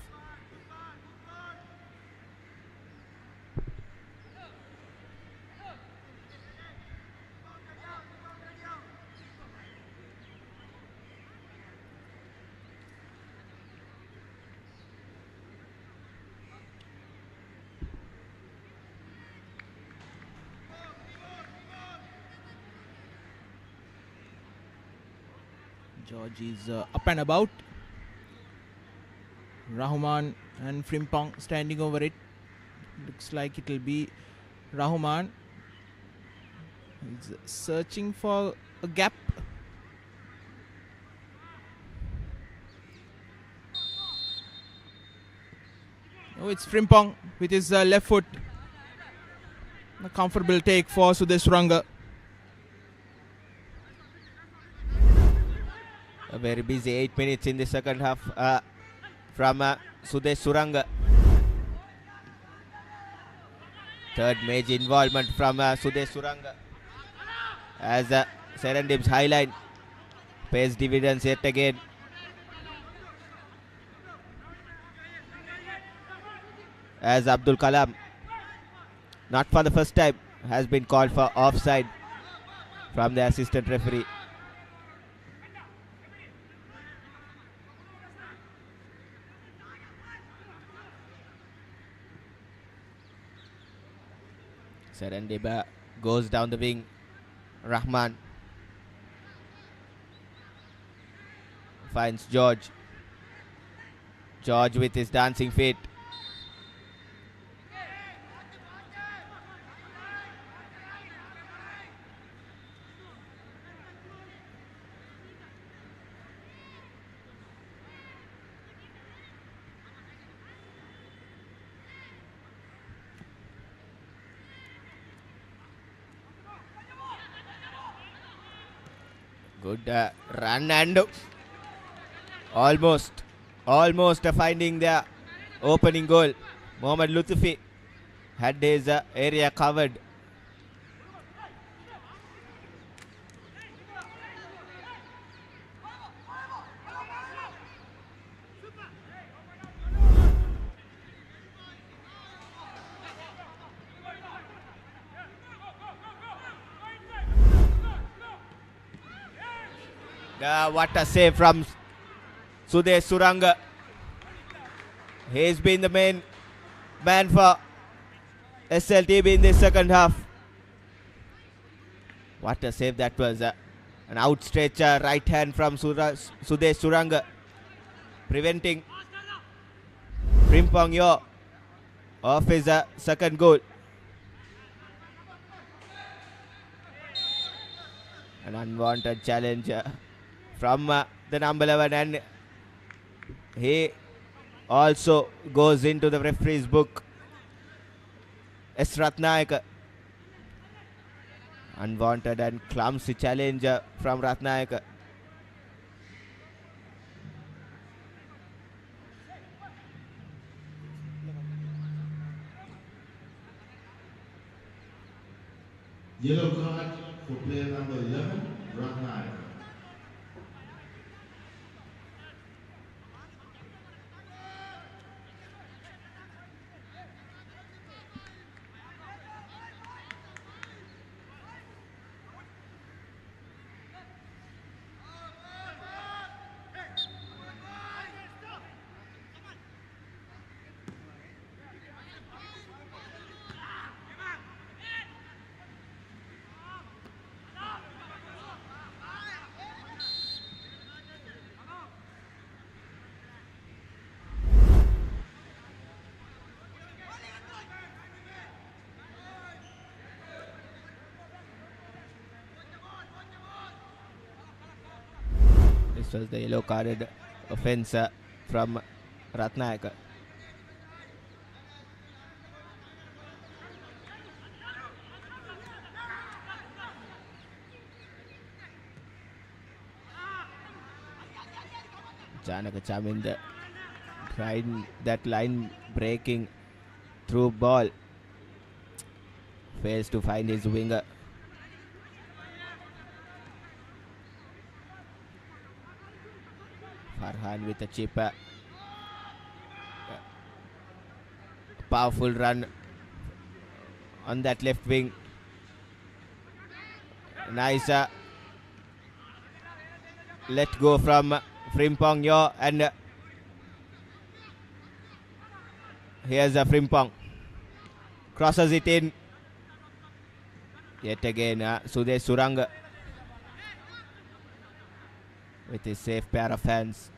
George is up and about. Rahman and Frimpong standing over it. Looks like it will be Rahman. He's searching for a gap. Oh, it's Frimpong with his left foot. A comfortable take for Sudesh Suranga. A very busy 8 minutes in the second half from Sudesh Suranga. Third major involvement from Sudesh Suranga. As Serendib's highline pays dividends yet again. As Abdul Kalam, not for the first time, has been called for offside from the assistant referee. Serendib goes down the wing. Rahman finds George. George with his dancing feet. Good run and almost finding the opening goal. Mohammad Lutfi had his area covered. What a save from Sudesh Suranga. He's been the main man for SLTB in the second half. What a save that was. An outstretched right hand from Sudesh Suranga, preventing Frimpong Yo of his second goal. An unwanted challenge from the number 11, and he also goes into the referee's book. S. Ratnayaka. Unwanted and clumsy challenge from Ratnayaka. Yellow card for player number 11, Ratnayaka. This was the yellow carded offence from Ratnayaka. Janaka Chaminda trying that line breaking through ball. Fails to find his winger. Farhan with a chip. Powerful run on that left wing. Nice let go from Frimpong Yo, and here's a Frimpong. Crosses it in. Yet again Sudesh Suranga with his safe pair of hands.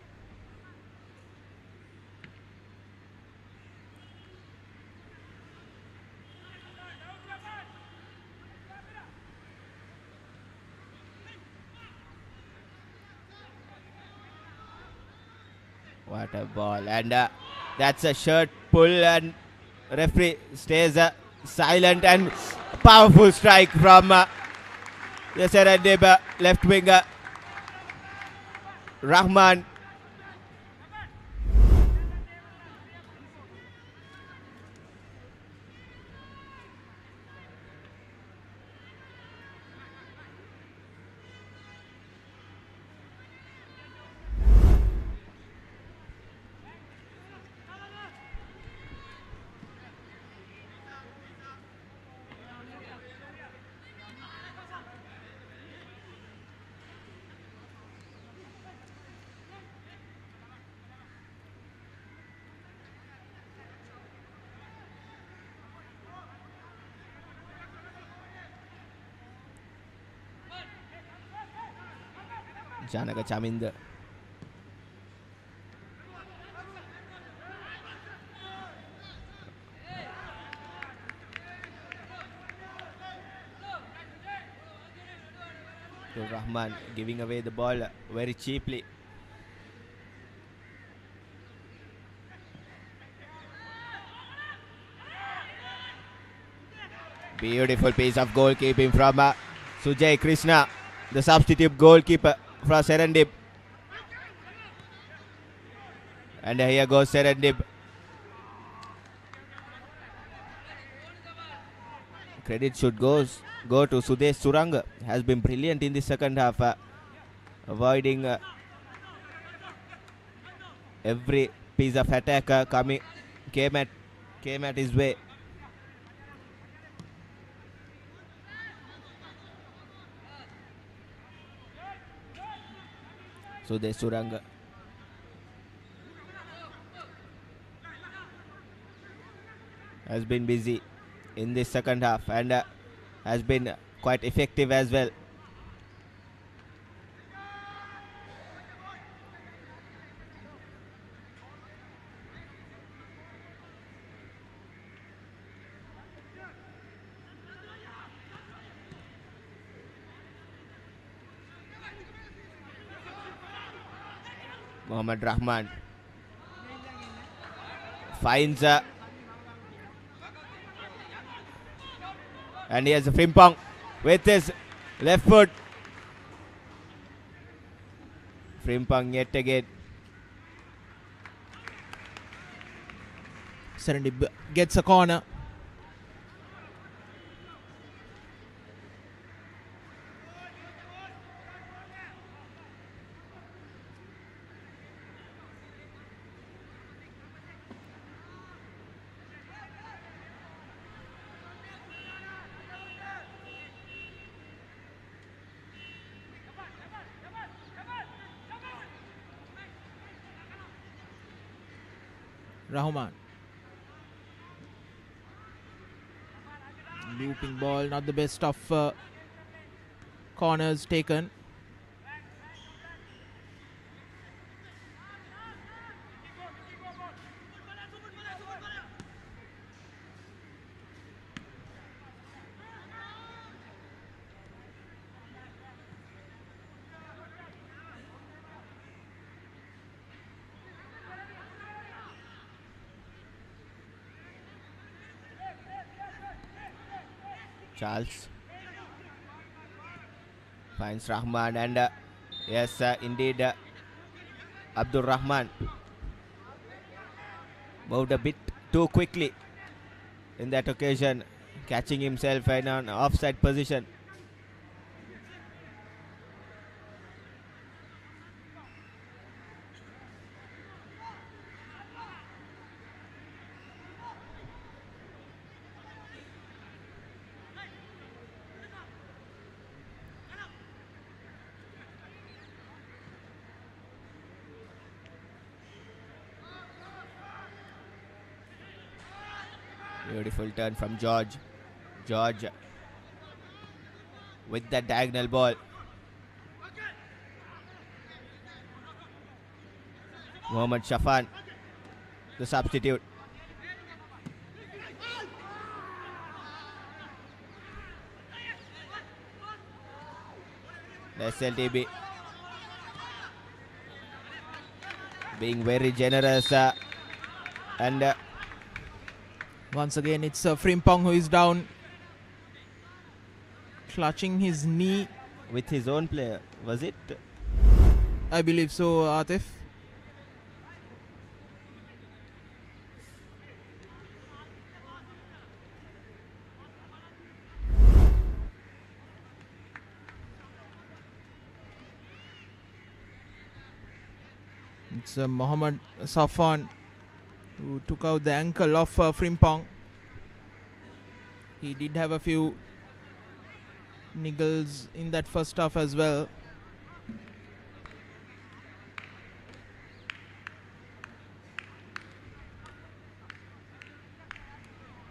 What a ball, and that's a shirt pull, and referee stays silent and powerful strike from the Serendib left winger Rahman. Janaka Chaminda. Rahman giving away the ball very cheaply. Beautiful piece of goalkeeping from Sujay Krishna, the substitute goalkeeper for Serendib. And here goes Serendib. Credit should go to Sudesh Suranga. Has been brilliant in the second half, avoiding every piece of attack came at his way. Sudesh Suranga. Has been busy in this second half and has been quite effective as well. Mohammad Rahman finds and he has a Frimpong with his left foot. Frimpong yet again. Serendib gets a corner. Rahman. Looping ball, not the best of corners taken. Charles finds Rahman and yes, indeed, Abdul Rahman moved a bit too quickly in that occasion, catching himself in an offside position. Beautiful turn from George. George with the diagonal ball. Mohammad Shafan, the substitute. The SLTB being very generous and Once again, it's Frimpong who is down, clutching his knee. With his own player, was it? I believe so, Atif. It's Mohammad Safan who took out the ankle of Frimpong. He did have a few niggles in that first half as well.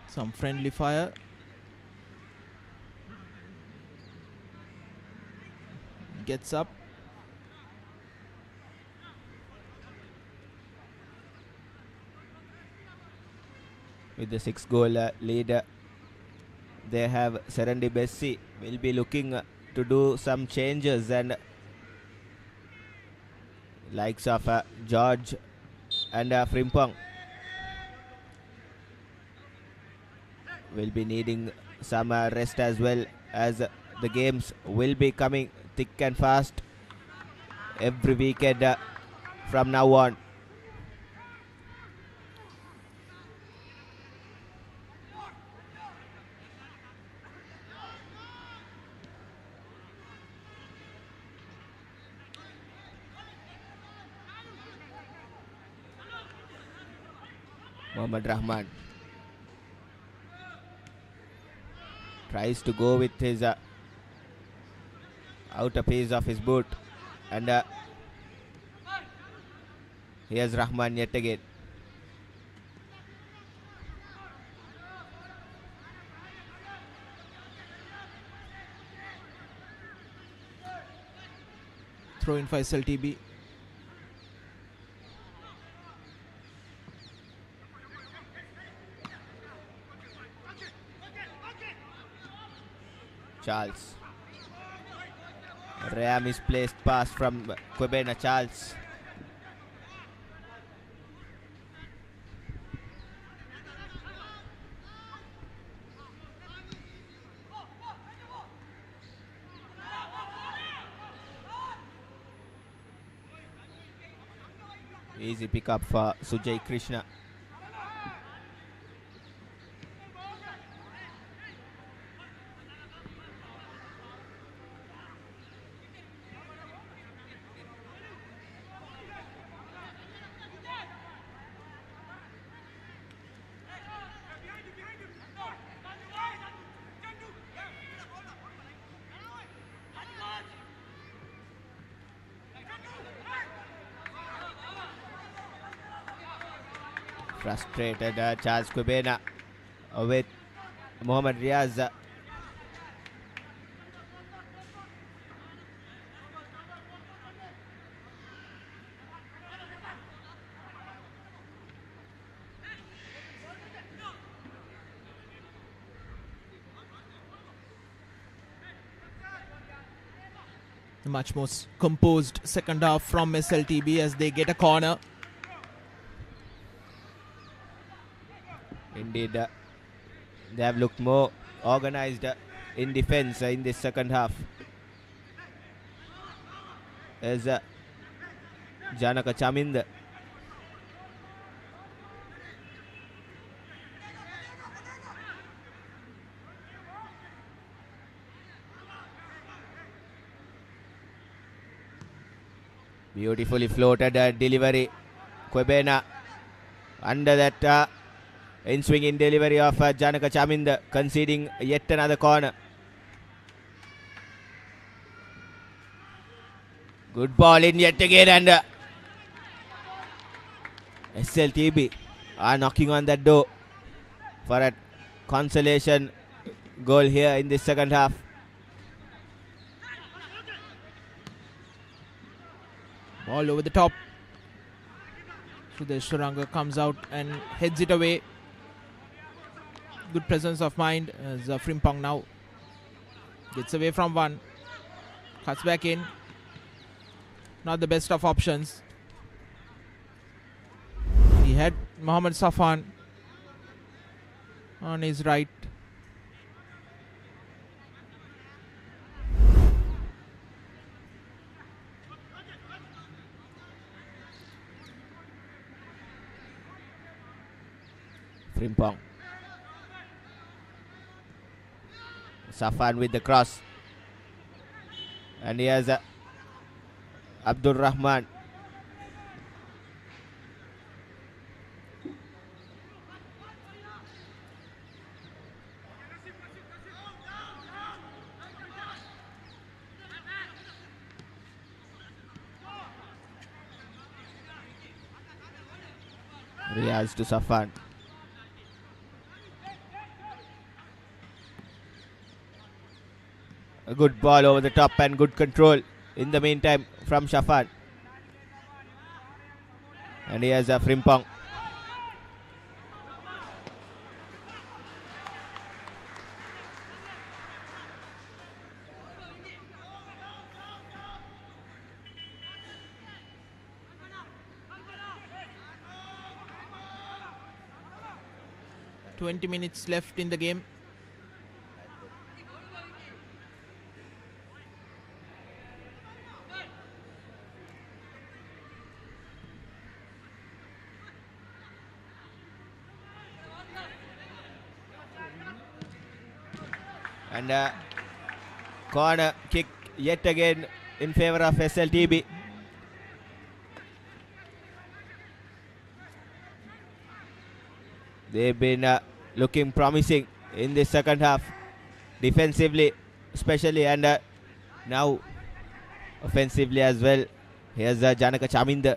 Some friendly fire. Gets up. With the 6-goal lead, they have Serendib SC will be looking to do some changes, and likes of George and Frimpong will be needing some rest, as well as the games will be coming thick and fast every weekend from now on. Mohammad Rahman tries to go with his outer piece of his boot, and here's Rahman yet again. Throw in for SLTB. Charles. Rare misplaced pass from Kwebena. Charles. Easy pickup for Sujay Krishna. Frustrated Charles Kwebena with Mohammad Riaz. A much more composed second half from SLTB as they get a corner. Indeed, they have looked more organized in defense in this second half. As Janaka Chamind beautifully floated delivery. Kwebena under that in swinging delivery of Janaka Chamind, conceding yet another corner. Good ball in yet again, and SLTB are knocking on that door for a consolation goal here in this second half. Ball over the top. Sudesh Suranga comes out and heads it away. Good presence of mind as Frimpong now gets away from one, cuts back in. Not the best of options. He had Mohammad Safan. on his right. Frimpong. Safan with the cross. And he has Abdul Rahman. Riaz to Safan. A good ball over the top and good control in the meantime from Shafan. And he has Frimpong. "20 minutes left in the game." And corner kick yet again in favor of SLTB. They've been looking promising in the second half, defensively especially, and now offensively as well. Here's Janaka Chaminda.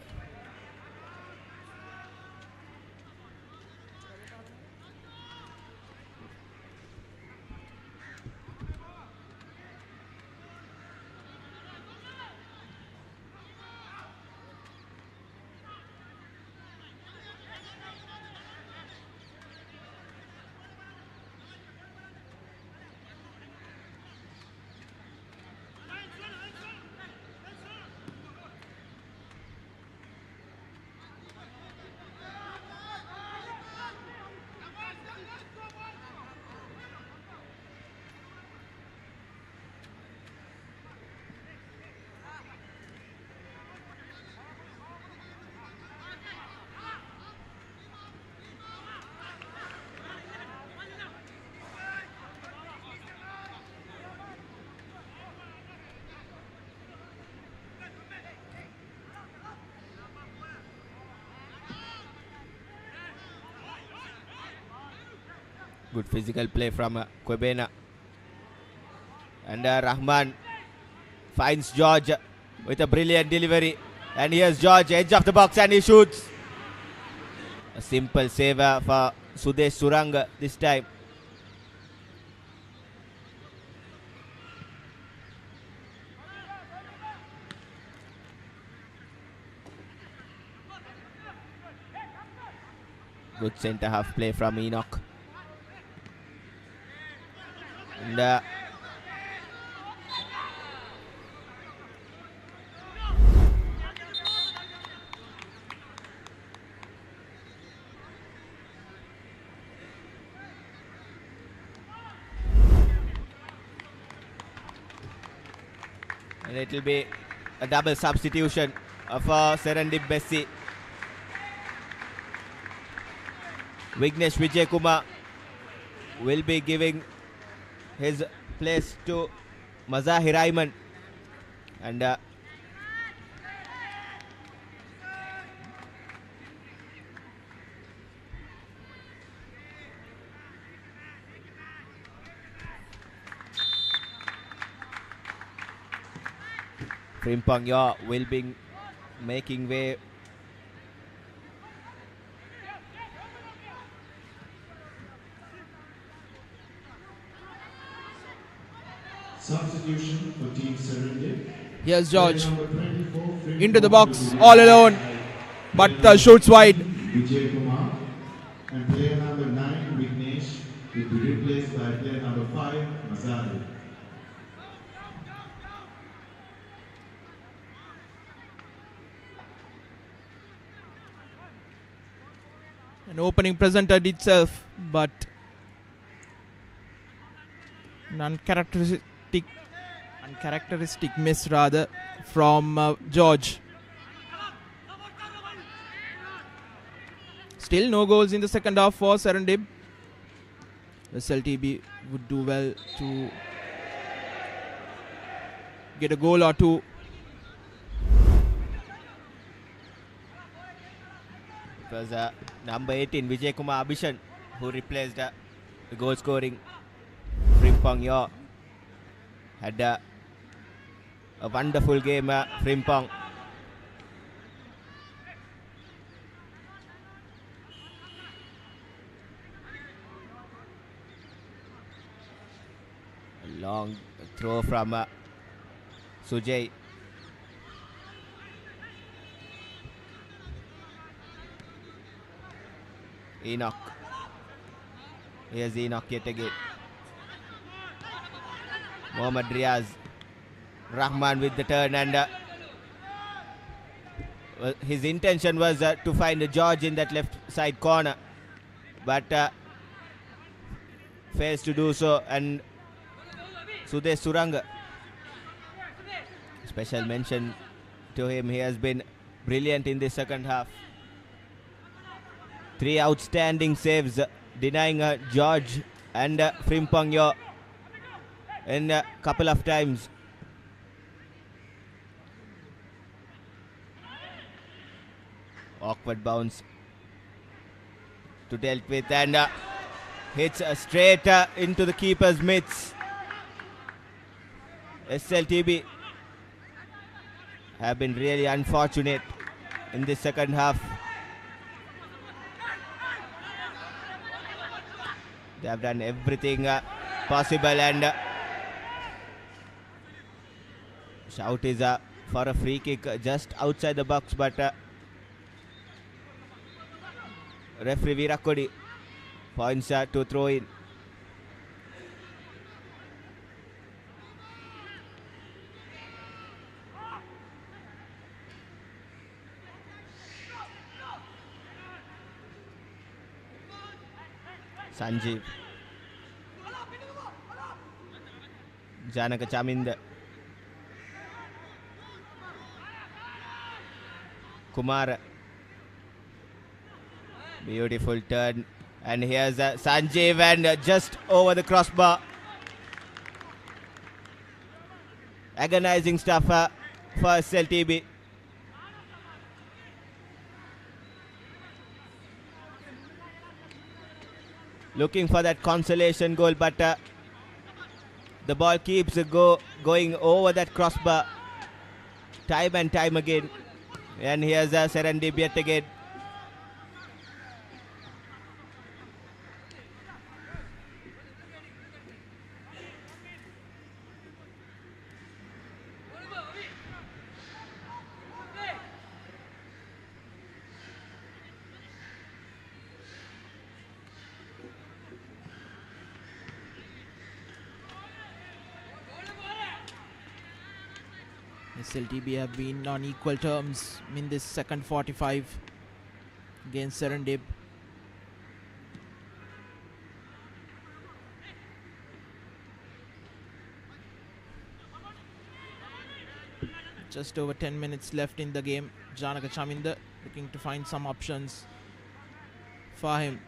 Good physical play from Kwebena. And Rahman finds George with a brilliant delivery. And here's George, edge of the box, and he shoots. A simple save for Sudesh Surang this time. Good centre half play from Enoch. And it will be a double substitution for Serendib Bessi. Vignesh Vijay Kumar will be giving his place to Mazahir Ayman. And Frimpong will be making way. Substitution for Team Serendib. Here's George Player number 24, into the Frimpong box will be all alone, but shoots wide. Vijay Kumar. And player number 9, Vignesh, will be replaced by player number 5, Mazahir. An opening presented itself, but uncharacteristic miss rather from George. Still no goals in the second half for Serendib. SLTB would do well to get a goal or two. It was number 18 Vijay Kumar Abhishan who replaced the goal scoring Frimpong Yo. Had a wonderful game, Frimpong. A long throw from Sujay. Enoch. Here's Enoch yet again. Mohammad Riaz. Rahman with the turn, and his intention was to find George in that left side corner, but fails to do so. And Sudesh Suranga, special mention to him. He has been brilliant in the second half. 3 outstanding saves, denying George and Frimpong Yo in a couple of times. Awkward bounce to dealt with, and hits straight into the keeper's mitts. SLTB have been really unfortunate in the second half. They have done everything possible, and shout is for a free kick just outside the box, but referee Virakodi points to throw in. Sanjeev. Janaka Chaminda. Kumar. Beautiful turn. And here's Sanjeev, and just over the crossbar. Agonizing stuff for SLTB. Looking for that consolation goal, but the ball keeps going over that crossbar time and time again. And here's Serendib yet again. SLTB have been on equal terms in this second 45 against Serendib. Just over 10 minutes left in the game. Janaka Chaminda looking to find some options for him.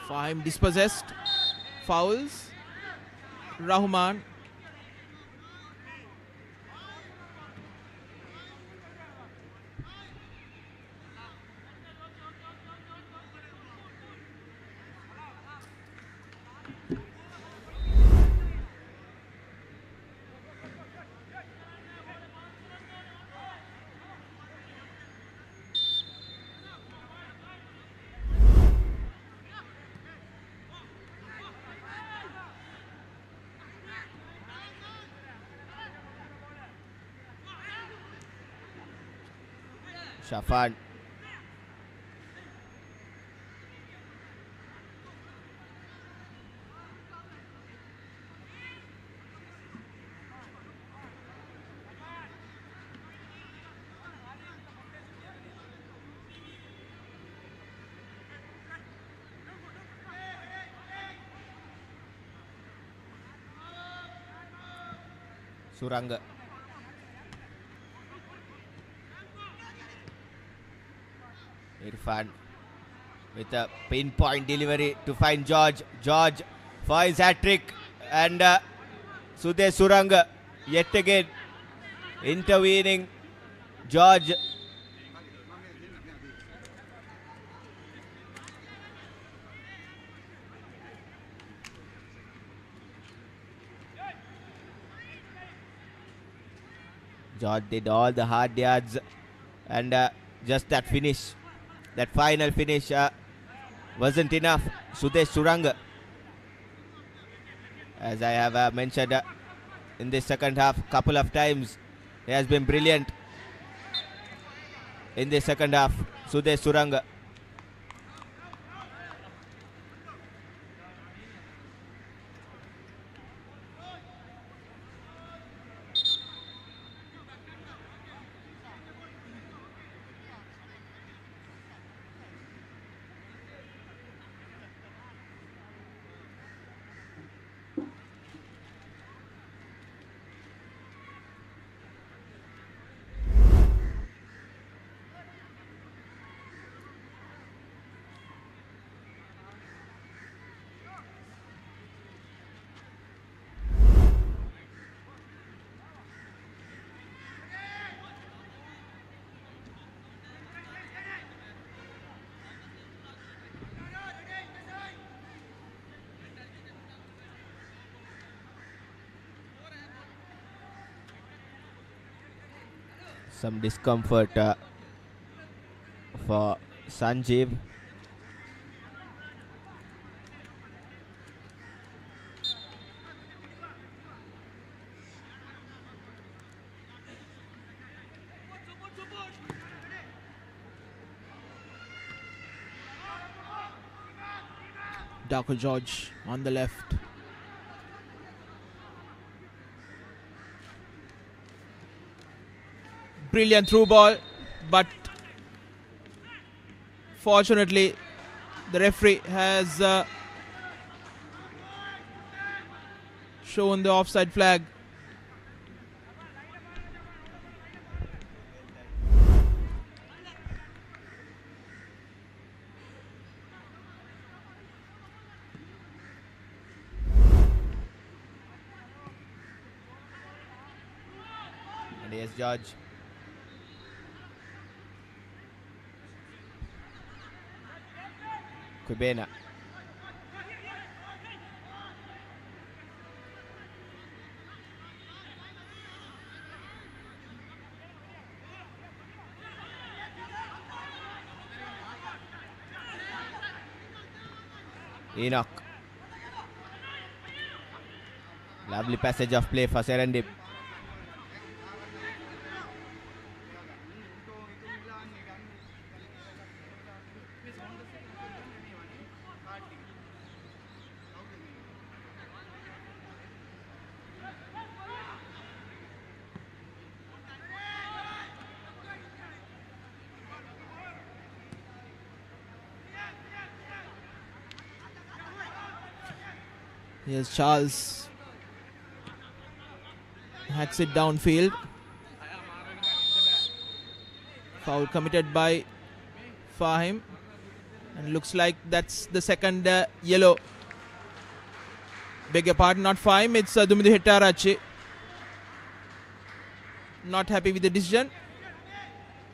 Fahim dispossessed. Fouls. Rahman. Shafan. Suranga. Irfan with a pinpoint delivery to find George. George for his hat-trick, and Sudesh Suranga yet again intervening. George did all the hard yards, and just that finish, that final finish wasn't enough. Sudesh Suranga, as I have mentioned in this second half couple of times, he has been brilliant in the second half. Sudesh Suranga. Some discomfort for Sanjeev. Darko George on the left. Brilliant through ball, but fortunately the referee has shown the offside flag. And here's George. Kubena. Enoch. Lovely passage of play for Serendib. Here's Charles. Hacks it downfield. Foul committed by Fahim. And looks like that's the second yellow. Beg your pardon, not Fahim, it's Dumidu Hetarachi. Not happy with the decision.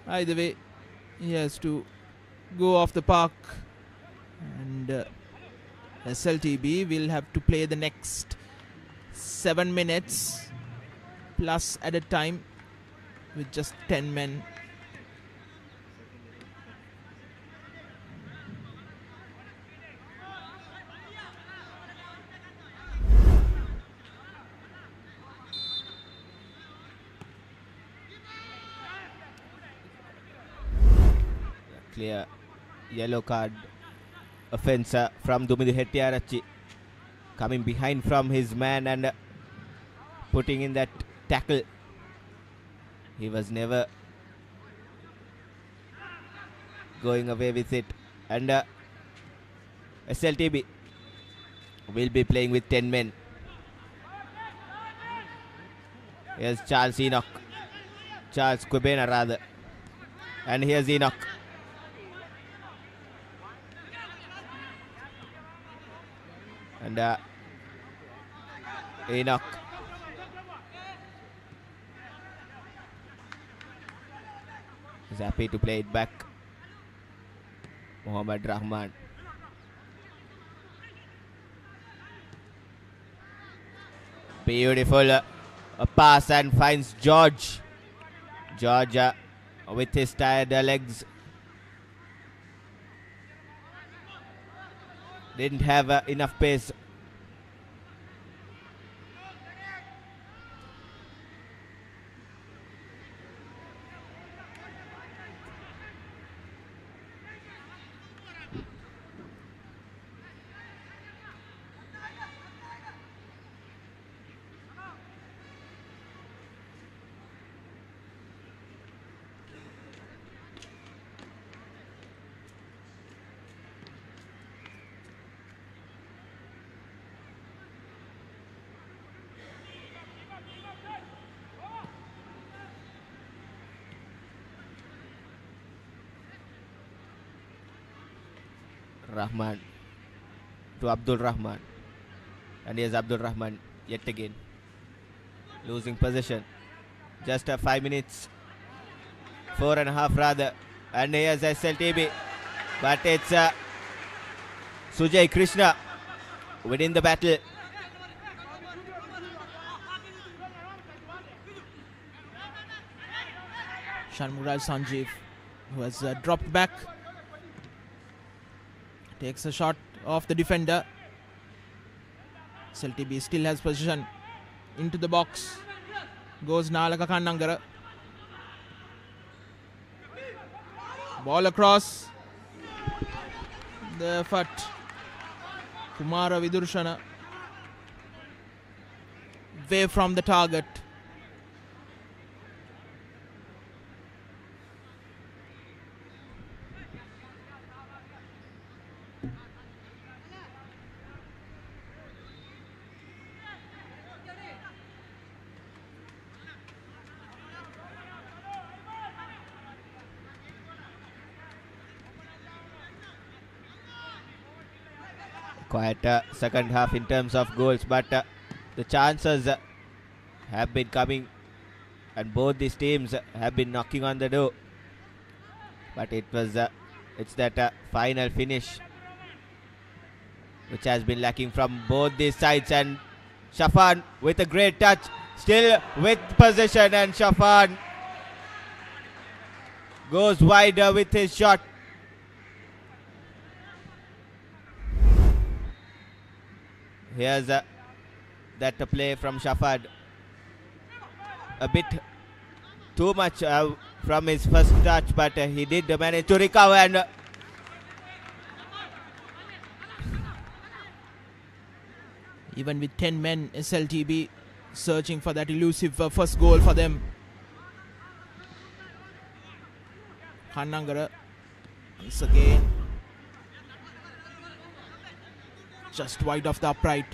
Either way, he has to go off the park. And SLTB will have to play the next 7 minutes plus added time with just 10 men. Clear yellow card offense from Dumidu Hettiarachchi, coming behind from his man and putting in that tackle. He was never going away with it, and SLTB will be playing with 10 men. Here's Charles Enoch. Charles Kubena rather. And here's Enoch. And Enoch. He's happy to play it back. Mohammad Rahman. Beautiful a pass and finds George. George with his tired legs. Didn't have enough pace. Rahman to Abdul Rahman, and here's Abdul Rahman yet again losing possession. Just 5 minutes, 4.5 rather, and here's SLTB, but it's Sujay Krishna winning the battle. Shanmuraj Sanjeev, who has dropped back, takes a shot off the defender. SLTB still has possession. Into the box goes Nalaka Kannangara. Ball across the effort. Kumara Vidurshana away from the target. Quite a second half in terms of goals, but the chances have been coming, and both these teams have been knocking on the door. But it's that final finish which has been lacking from both these sides. And Shafan with a great touch, still with possession, and Shafan goes wider with his shot. Here's that play from Shafad. A bit too much from his first touch, but he did manage to recover. And even with 10 men, SLTB searching for that elusive first goal for them. Kannangara once again just wide of the upright.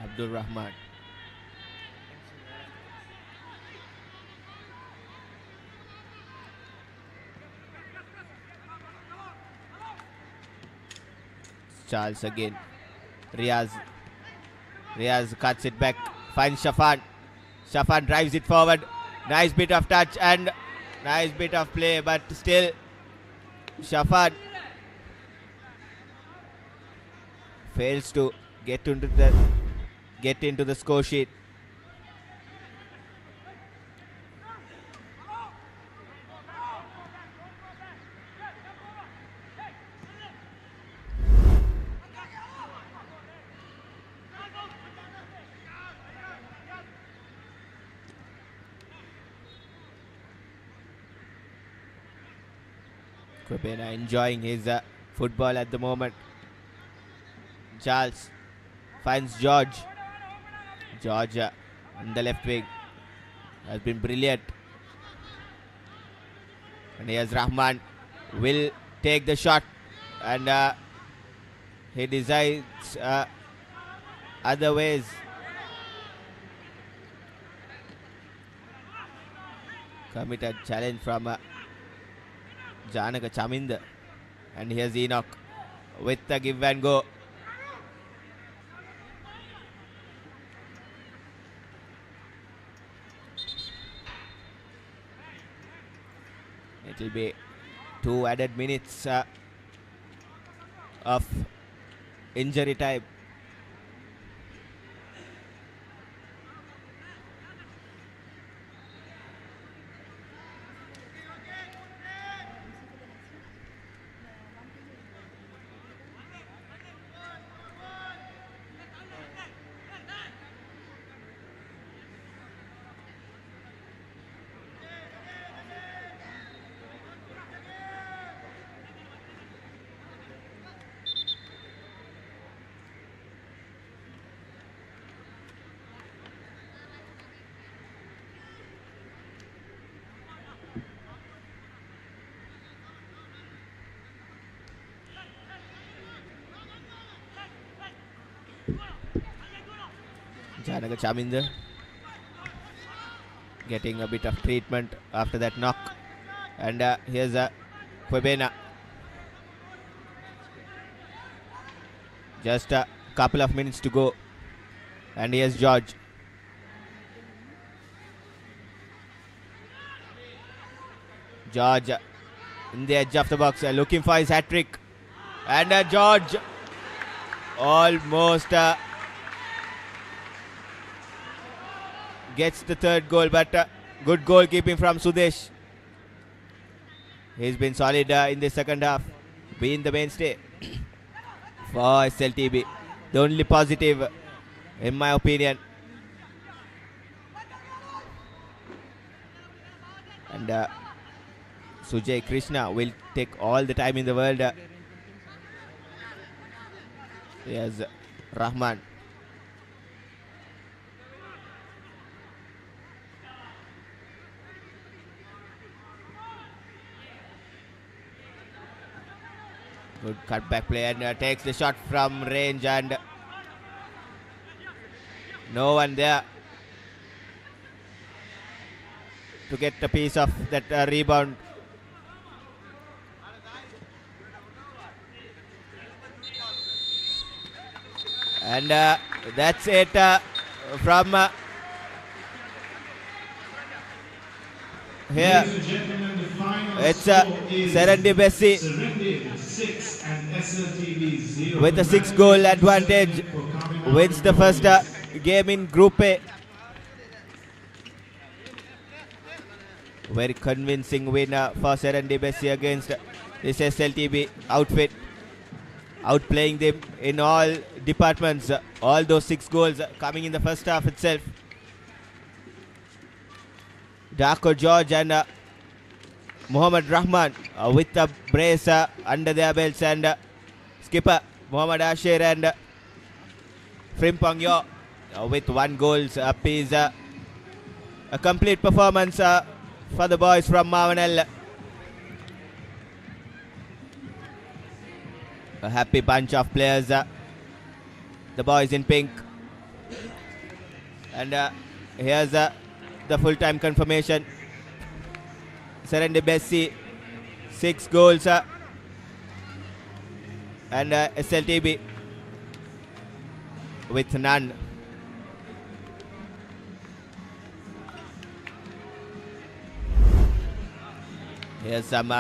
Abdul Rahman. Charles again. Riaz cuts it back. Finds Shafan. Shafan drives it forward. Nice bit of touch and nice bit of play, but still Shafan fails to get into the score sheet. Kwebena enjoying his football at the moment. Charles finds George. George on the left wing has been brilliant. And here's Rahman. Will take the shot. And he decides other ways. Committed challenge from Janaka Chaminda. And here's Enoch with the give and go. It will be 2 added minutes of injury time. Janaka Chaminda getting a bit of treatment after that knock. And here's Kwebena. Just a couple of minutes to go. And here's George. George in the edge of the box, looking for his hat-trick. And George almost gets the third goal, but good goalkeeping from Sudesh. He's been solid in the second half, being the mainstay for SLTB. The only positive, in my opinion. And Sujay Krishna will take all the time in the world. Here's Rahman. Good cutback play, and takes the shot from range, and no one there to get a piece of that rebound. And that's it from here. It's Serendib 6 and SLTB 0 with a 6-goal advantage, wins the first game in Group A. Very convincing win for Serendib against this SLTB outfit, outplaying them in all departments. All those 6 goals coming in the first half itself. Darko George and Muhammad Rahman with a brace under their belts, and skipper Muhammad Ashir and Frimpong Yo with 1 goal apiece. A complete performance for the boys from Mavanel. A happy bunch of players, the boys in pink. And here's the full-time confirmation. Serendib 6 goals, and SLTB with none. Here's some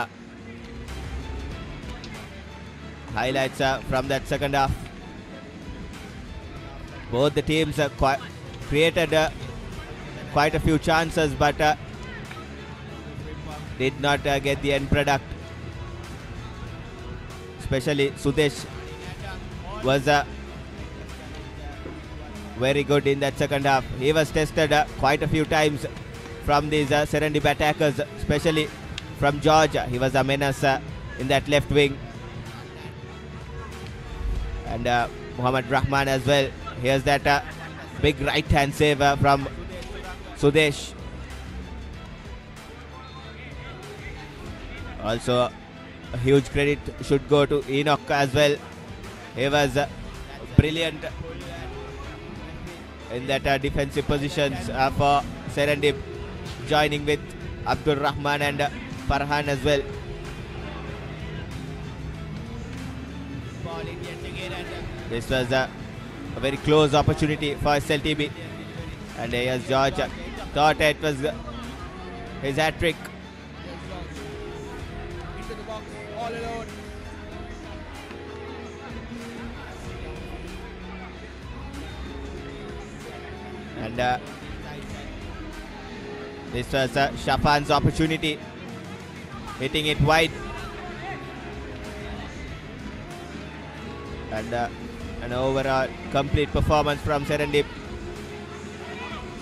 highlights from that second half. Both the teams created quite a few chances, but did not get the end product. Especially Sudesh was very good in that second half. He was tested quite a few times from these Serendib attackers, especially from George. He was a menace in that left wing. And Muhammad Rahman as well. Here's that big right hand save from Sudesh. Also, a huge credit should go to Enoch as well. He was brilliant in that defensive positions for Serendib, joining with Abdul Rahman and Farhan as well. This was a very close opportunity for SLTB. And here's George. Thought it was his hat-trick. Into the box, all alone. And this was Shafan's opportunity, hitting it wide. And an overall complete performance from Serendib,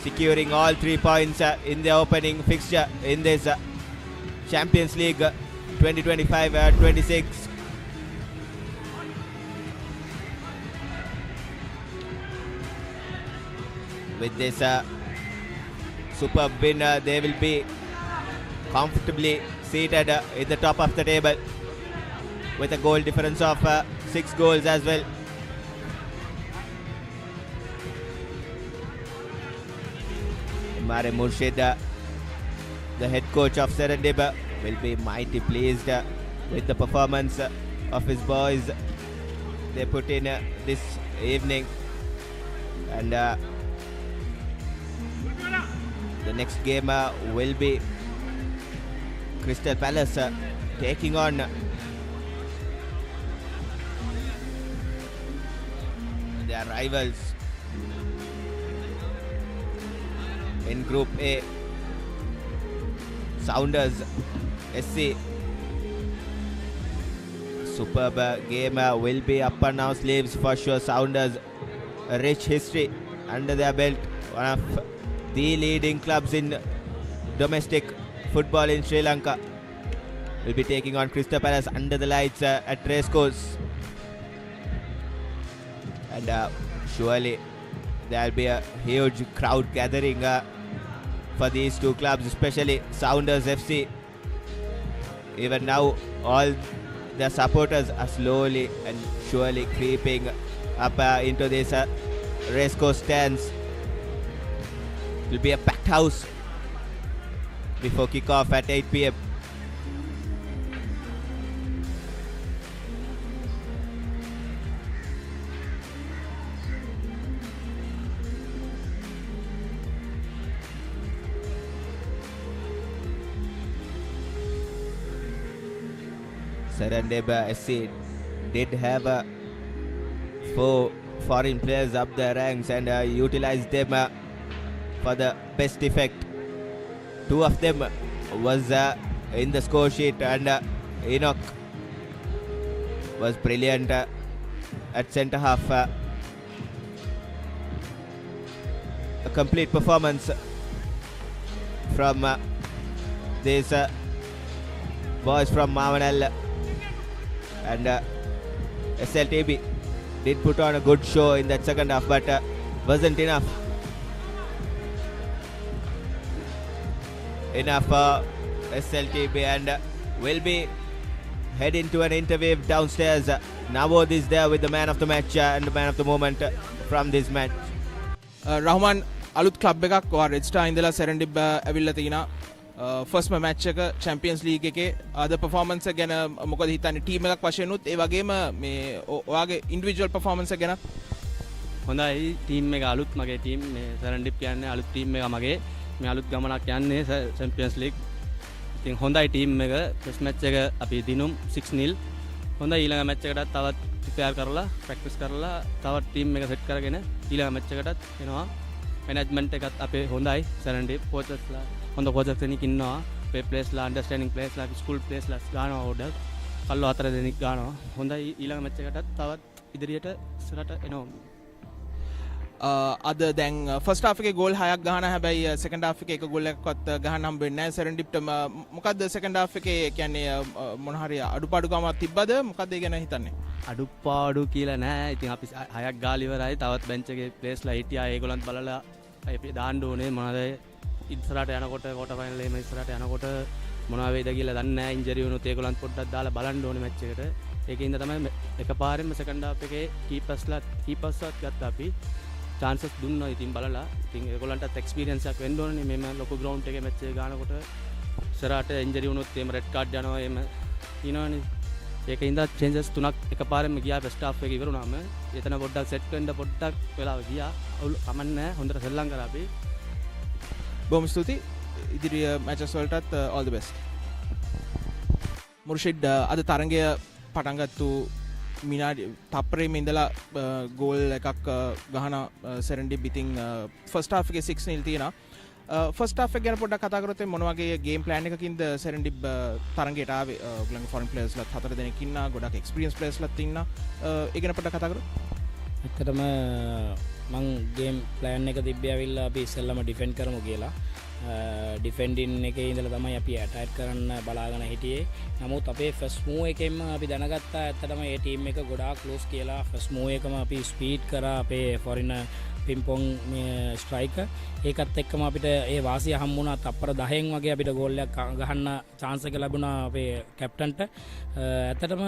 securing all 3 points in the opening fixture in this Champions League 2025-26. With this superb win, they will be comfortably seated in the top of the table with a goal difference of 6 goals as well. Mare Murshid, the head coach of Serendib, will be mighty pleased with the performance of his boys they put in this evening. And the next game will be Crystal Palace taking on their rivals in Group A, Sounders SC. Superb game will be up on our sleeves for sure. Sounders, a rich history under their belt, one of the leading clubs in domestic football in Sri Lanka, will be taking on Crystal Palace under the lights at Racecourse. And surely there will be a huge crowd gathering for these two clubs, especially Sounders FC. Even now, all the supporters are slowly and surely creeping up into this Racecourse stands. It will be a packed house before kick-off at 8 p.m. Serendib SC did have 4 foreign players up the ranks and utilized them for the best effect. 2 of them was in the score sheet, and Enoch was brilliant at centre half. A complete performance from these boys from Mavanal. And SLTB did put on a good show in that second half, but wasn't enough for SLTB, and will be heading to an interview downstairs. Nawod is there with the man of the match and the man of the moment from this match. Rahman, අලුත් club එකක් ඔයා register ඉඳලා Serendib ඇවිල්ලා තිනා. First match එක Champions league එකේ අද performance එක ගැන මොකද හිතන්නේ ටීම් එකක් වශයෙන් උත් ඒ වගේම මේ ඔයාගේ ඉන්ඩිවිජුවල් පර්ෆෝමන්ස් එක ගැන? හොඳයි, ටීම් එක අලුත් මගේ ටීම් මේ Serendib කියන්නේ අලුත් ටීම් එක මගේ මේ අලුත් ගමනක් යන්නේ චැම්පියන්ස් ලීග්. ඉතින් හොඳයි ටීම් එක. ෆස්ට් මැච් එක අපි දිනුම් 6-0. හොඳයි, ඊළඟ මැච් එකටත් තවත් ප්‍රිපෙයාර් කරලා ප්‍රැක්ටිස් කරලා තවත් ටීම් එක සෙට් කරගෙන ඊළඟ මැච් එකටත් එනවා. මැනේජ්මන්ට් එකත් අපේ හොඳයි. Serendib කෝචස්ලා හොඳ කෝචස් කෙනෙක් ඉන්නවා. අපේ ප්ලේස්ලා අන්ඩර්ස්ටෑන්ඩින් ප්ලේස්ලා ස්කූල් ප්ලේස්ලා ගන්නවා ඕඩර්. කල්ලෝ 4 දෙනෙක් ගන්නවා. හොඳයි, ඊළඟ මැච් එකටත් තවත් ඉදිරියට ඉස්සරහට එනවා. අද දැන් ෆස්ට් හාෆ් එකේ ගෝල් 6ක් ගහන හැබැයි සෙකන්ඩ් හාෆ් එකේ එක ගෝල් එකක්වත් ගහන්න හම්බෙන්නේ නැහැ සෙරෙන්ඩිප්ට. මොකද්ද සෙකන්ඩ් හාෆ් එකේ කියන්නේ මොන හරි අඩුපාඩුකමක් තිබ්බද? මොකද්ද ඒ ගැන හිතන්නේ? අඩුපාඩු කියලා නෑ. ඉතින් අපි 6ක් ගාලා ඉවරයි. තවත් බෙන්ච් එකේ ප්ලේස්ලා හිටියා. ඒගොල්ලන්ත් බලලා අපි දාන්න ඕනේ මොනවද ඉස්සරහට යනකොට ක්වෝටර් ෆයිනල් එකේ ඉස්සරහට යනකොට මොනවා වේද කියලා දන්නේ නැහැ. ඉන්ජරි වුණොත් ඒගොල්ලන්ත් පොඩ්ඩක් දාලා බලන්න ඕනේ මැච් එකට. ඒකින්ද තමයි එකපාරෙන්ම සෙකන්ඩ් හාෆ් එකේ කීපර්ස්වත් ගත්තා අපි. chances දුන්නා ඉතින් බලලා. ඉතින් ඒගොල්ලන්ටත් එක්ස්පීරියන්ස් එකක් වෙන්න ඕනේ මේ ලොකු ග්‍රවුන්ඩ් එකේ මැච් එක ගන්නකොට. ඉස්සරහට ඉන්ජරි වුණොත් එහෙම රෙඩ් කාඩ් යනවා එහෙම තියෙනවනේ. ඒකින්ද චේන්ජස් 3ක් එකපාරෙන්ම ගියා ෆස්ට් හාෆ් එක ඉවරුනාම. එතන පොඩ්ඩක් සෙට් වෙන්න පොඩ්ඩක් වෙලාව ගියා. කමන්නේ නැහැ. හොඳට සෙල්ලම් කරා අපි. බොහොම ස්තුතියි. ඉදිරි මැචස් වලටත් all the best. මුර්ෂිඩ් අද තරගය පටන් ගත්තු මිනාඩි තප්පරේම ඉඳලා ගෝල් එකක් ගහන සෙරෙන්ඩිබ් ඉතින් ෆස්ට් හාෆ් එකේ 6-0 තියෙනවා. ෆස්ට් හාෆ් එක ගැන පොඩ්ඩක් කතා කරොත් මොන වගේ ගේම් ප්ලෑන් එකකින්ද සෙරෙන්ඩිබ් තරගයට ආවේ? ඔයගොල්ලන්ගේ ෆොරන් ප්ලේයර්ස්ලාත් 4 දෙනෙක් ඉන්නා, ගොඩක් එක්ස්පීරියන්ස් ප්ලේයර්ස්ලාත් ඉන්නා. ඒ ගැන පොඩ්ඩක් කතා කරොත්. ඇත්තටම මං ගේම් ප්ලෑන් එක තිබ්බේ ඇවිල්ලා අපි ඉස්සෙල්ලාම ඩිෆෙන්ඩ් කරමු කියලා. ඩිෆෙන්ඩින් එකේ ඉඳලා තමයි අපි ඇටැක් කරන්න බලාගෙන හිටියේ. නමුත් අපේ ෆස්ට් මූව් එකෙන්ම අපි දැනගත්තා ඇත්තටම මේ ටීම් එක ගොඩාක් ක්ලෝස් කියලා. ෆස්ට් මූව් එකම අපි ස්පීඩ් කරා අපේ ෆොරින පිම්පොන් ස්ට්‍රයිකර්. ඒකත් එක්කම අපිට ඒ වාසිය හම්බුණා. තප්පර 10න් වගේ අපිට ගෝල් එකක් ගහන්න chance එක ලැබුණා අපේ කැප්ටන්ට. ඇත්තටම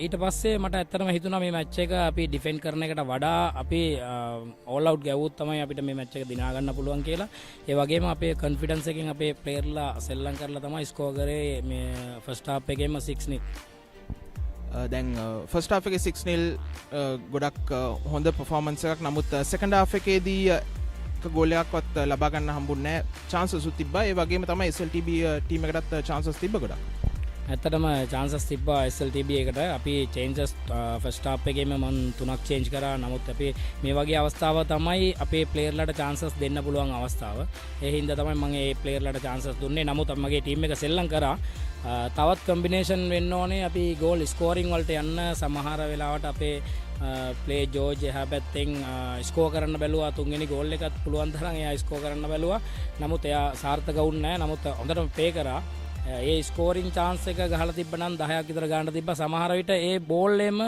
ඊට පස්සේ මට ඇත්තටම හිතුණා මේ මැච් එක අපි ඩිෆෙන්ඩ් කරන එකට වඩා අපි ඕල් අවුට් ගැවුවොත් තමයි අපිට මේ මැච් එක දිනා ගන්න පුළුවන් කියලා. ඒ වගේම අපේ කොන්ෆිඩන්ස් එකෙන් අපේ ප්ලේයර්ලා සෙල්ලම් කරලා තමයි ස්කෝර් කරේ මේ ෆස්ට් හාෆ් එකේම 6-0. දැන් ෆස්ට් හාෆ් එකේ 6-0 ගොඩක් හොඳ පර්ෆෝමන්ස් එකක්. නමුත් සෙකන්ඩ් හාෆ් එකේදී ගෝල් එකක්වත් ලබා ගන්න හම්බුන්නේ නැහැ. chances උත් තිබ්බා. ඒ වගේම තමයි SLTB ටීම් එකටත් chances තිබ්බ ගොඩක්. ඇත්තටම chances තිබ්බා SLTB එකට. අපි changes ෆස්ට් හාෆ් එකේම මම 3ක් change කරා. නමුත් අපි මේ වගේ අවස්ථාව තමයි අපේ ප්ලේයර්ලාට chances දෙන්න පුළුවන් අවස්ථාව. ඒ හින්දා තමයි මම ඒ ප්ලේයර්ලාට chances දුන්නේ. නමුත් මගේ ටීම් එක සෙල්ලම් කරා. තවත් කම්බිනේෂන් වෙන්න ඕනේ. අපි ගෝල් ස්කෝරින් වලට යන්න සමහර වෙලාවට අපේ ප්ලේ ජෝර්ජ් එහා පැත්තෙන් ස්කෝර් කරන්න බැලුවා. තුන්වෙනි ගෝල් එකත් පුළුවන් තරම් එයා ස්කෝර් කරන්න බැලුවා. නමුත් එයා සාර්ථක වුණේ නැහැ. නමුත් හොඳටම ප්ලේ කරා. ඒ ස්කෝරින් chance එක ගහලා තිබ්බනම් 10ක් විතර ගන්න තිබ්බා. සමහර විට ඒ බෝල් එකම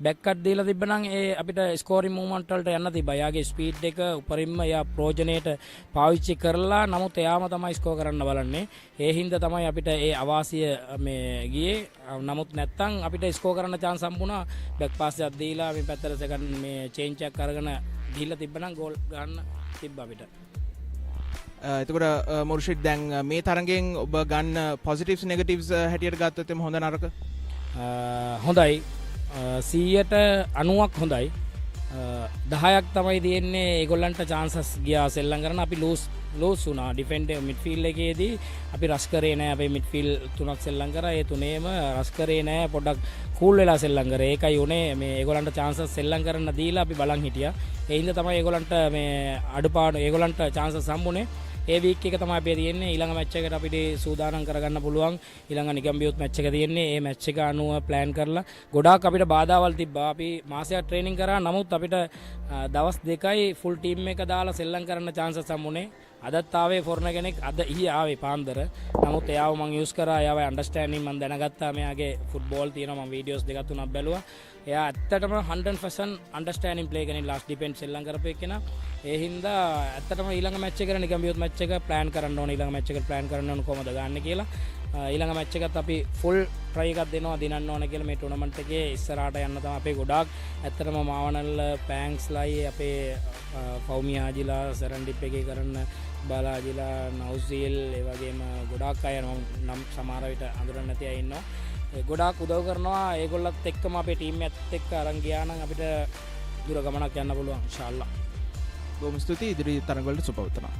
බැක් කට් දීලා තිබ්බනම් ඒ අපිට ස්කෝරින් මූවමන්ට් වලට යන්න තිබ්බා. එයාගේ ස්පීඩ් එක උපරිම එයා ප්‍රෝජනේට පාවිච්චි කරලා නමුත් එයාම තමයි ස්කෝර් කරන්න බලන්නේ. ඒ හින්දා තමයි අපිට ඒ අවාසිය මේ ගියේ. නමුත් නැත්තම් අපිට ස්කෝර් කරන්න chance හම්බුණා. බැක් පාස් එකක් දීලා මේ පැත්තට සෙකන්ඩ් මේ චේන්ජ් එකක් අරගෙන දීලා තිබ්බනම් ගෝල් ගන්න තිබ්බා අපිට. එතකොට මුර්ෂිඩ් දැන් මේ තරගෙන් ඔබ ගන්න පොසිටිව්ස් නෙගටිව්ස් හැටියට ගත්තොත් එම හොඳ නරක? හොඳයි. 90ක් හොඳයි. 10ක් තමයි තියෙන්නේ ඒගොල්ලන්ට chances ගියා සෙල්ලම් කරන. අපි ලූස් වුණා ඩිෆෙන්ඩ් මිඩ්ෆීල්ඩ් එකේදී. අපි රෂ් කරේ නැහැ. අපේ මිඩ්ෆීල්ඩ් තුනක් සෙල්ලම් කරා. ඒ තුනේම රෂ් කරේ නැහැ. පොඩ්ඩක් කූල් වෙලා සෙල්ලම් කරේ. ඒකයි උනේ මේ ඒගොල්ලන්ට chances සෙල්ලම් කරන්න දීලා අපි බලන් හිටියා. ඒ හින්දා තමයි ඒගොල්ලන්ට මේ අඩුපාඩු ඒගොල්ලන්ට chances හම්බුනේ. ඒ වීක් එක තමයි අපි තියෙන්නේ. ඊළඟ මැච් එකට අපිට සූදානම් කරගන්න පුළුවන්. ඊළඟ නිගම්බියොත් මැච් එක තියෙන්නේ. ඒ මැච් එක අනුව ප්ලෑන් කරලා ගොඩාක් අපිට බාධාවල් තිබ්බා. අපි මාසයක් ට්‍රේනින් කරා. නමුත් අපිට දවස් 2යි ෆුල් ටීම් එක දාලා සෙල්ලම් කරන්න chances හම්බුනේ. අදත් ආවේ ෆොරන කෙනෙක් අද ඊයේ ආවේ පාන්දර. නමුත් එයාව මම යූස් කරා. එයාගේ අන්ඩර්ස්ටෑන්ඩින් මම දැනගත්තා. මෙයාගේ ෆුට්බෝල් තියෙනවා. මම වීඩියෝස් දෙකක් තුනක් බැලුවා. එයා ඇත්තටම 100% අන්ඩර්ස්ටෑන්ඩින් ප්ලේ කෙනෙක් ලාස්ට් ඩිෆෙන්ස් සෙල්ලම් කරපු එකේනා. ඒ හින්දා ඇත්තටම ඊළඟ මැච් එකට නිගම්බියොත් මැච් එක ප්ලෑන් කරන්න ඕනේ. ඊළඟ මැච් එකට ප්ලෑන් කරන්න ඕනේ කොහමද ගන්න කියලා. ඊළඟ මැච් එකත් අපි ෆුල් ට්‍රයි එකක් දෙනවා දිනන්න ඕනේ කියලා. මේ ටූර්නමන්ට් එකේ ඉස්සරහට යන්න තමයි අපේ ගොඩාක් ඇත්තටම මාවනල් පැංක්ස්ලයි අපේ පෞමියාජිලා සෙරන්ඩිප් එකේ කරන්න බලාජිලා නවුසීල් ඒ වගේම ගොඩාක් අය නම් සමහර විට අඳුරන්නේ නැති අය ඉන්නවා. ගොඩාක් උදව් කරනවා. ඒගොල්ලත් එක්කම අපේ ටීම් එකත් එක්ක අරන් ගියා නම් අපිට දුර ගමනක් යන්න පුළුවන් ඉන්ෂාල්ලා. බොහොම ස්තුතියි. ඉදිරි තරඟවලට සුබ පතනවා.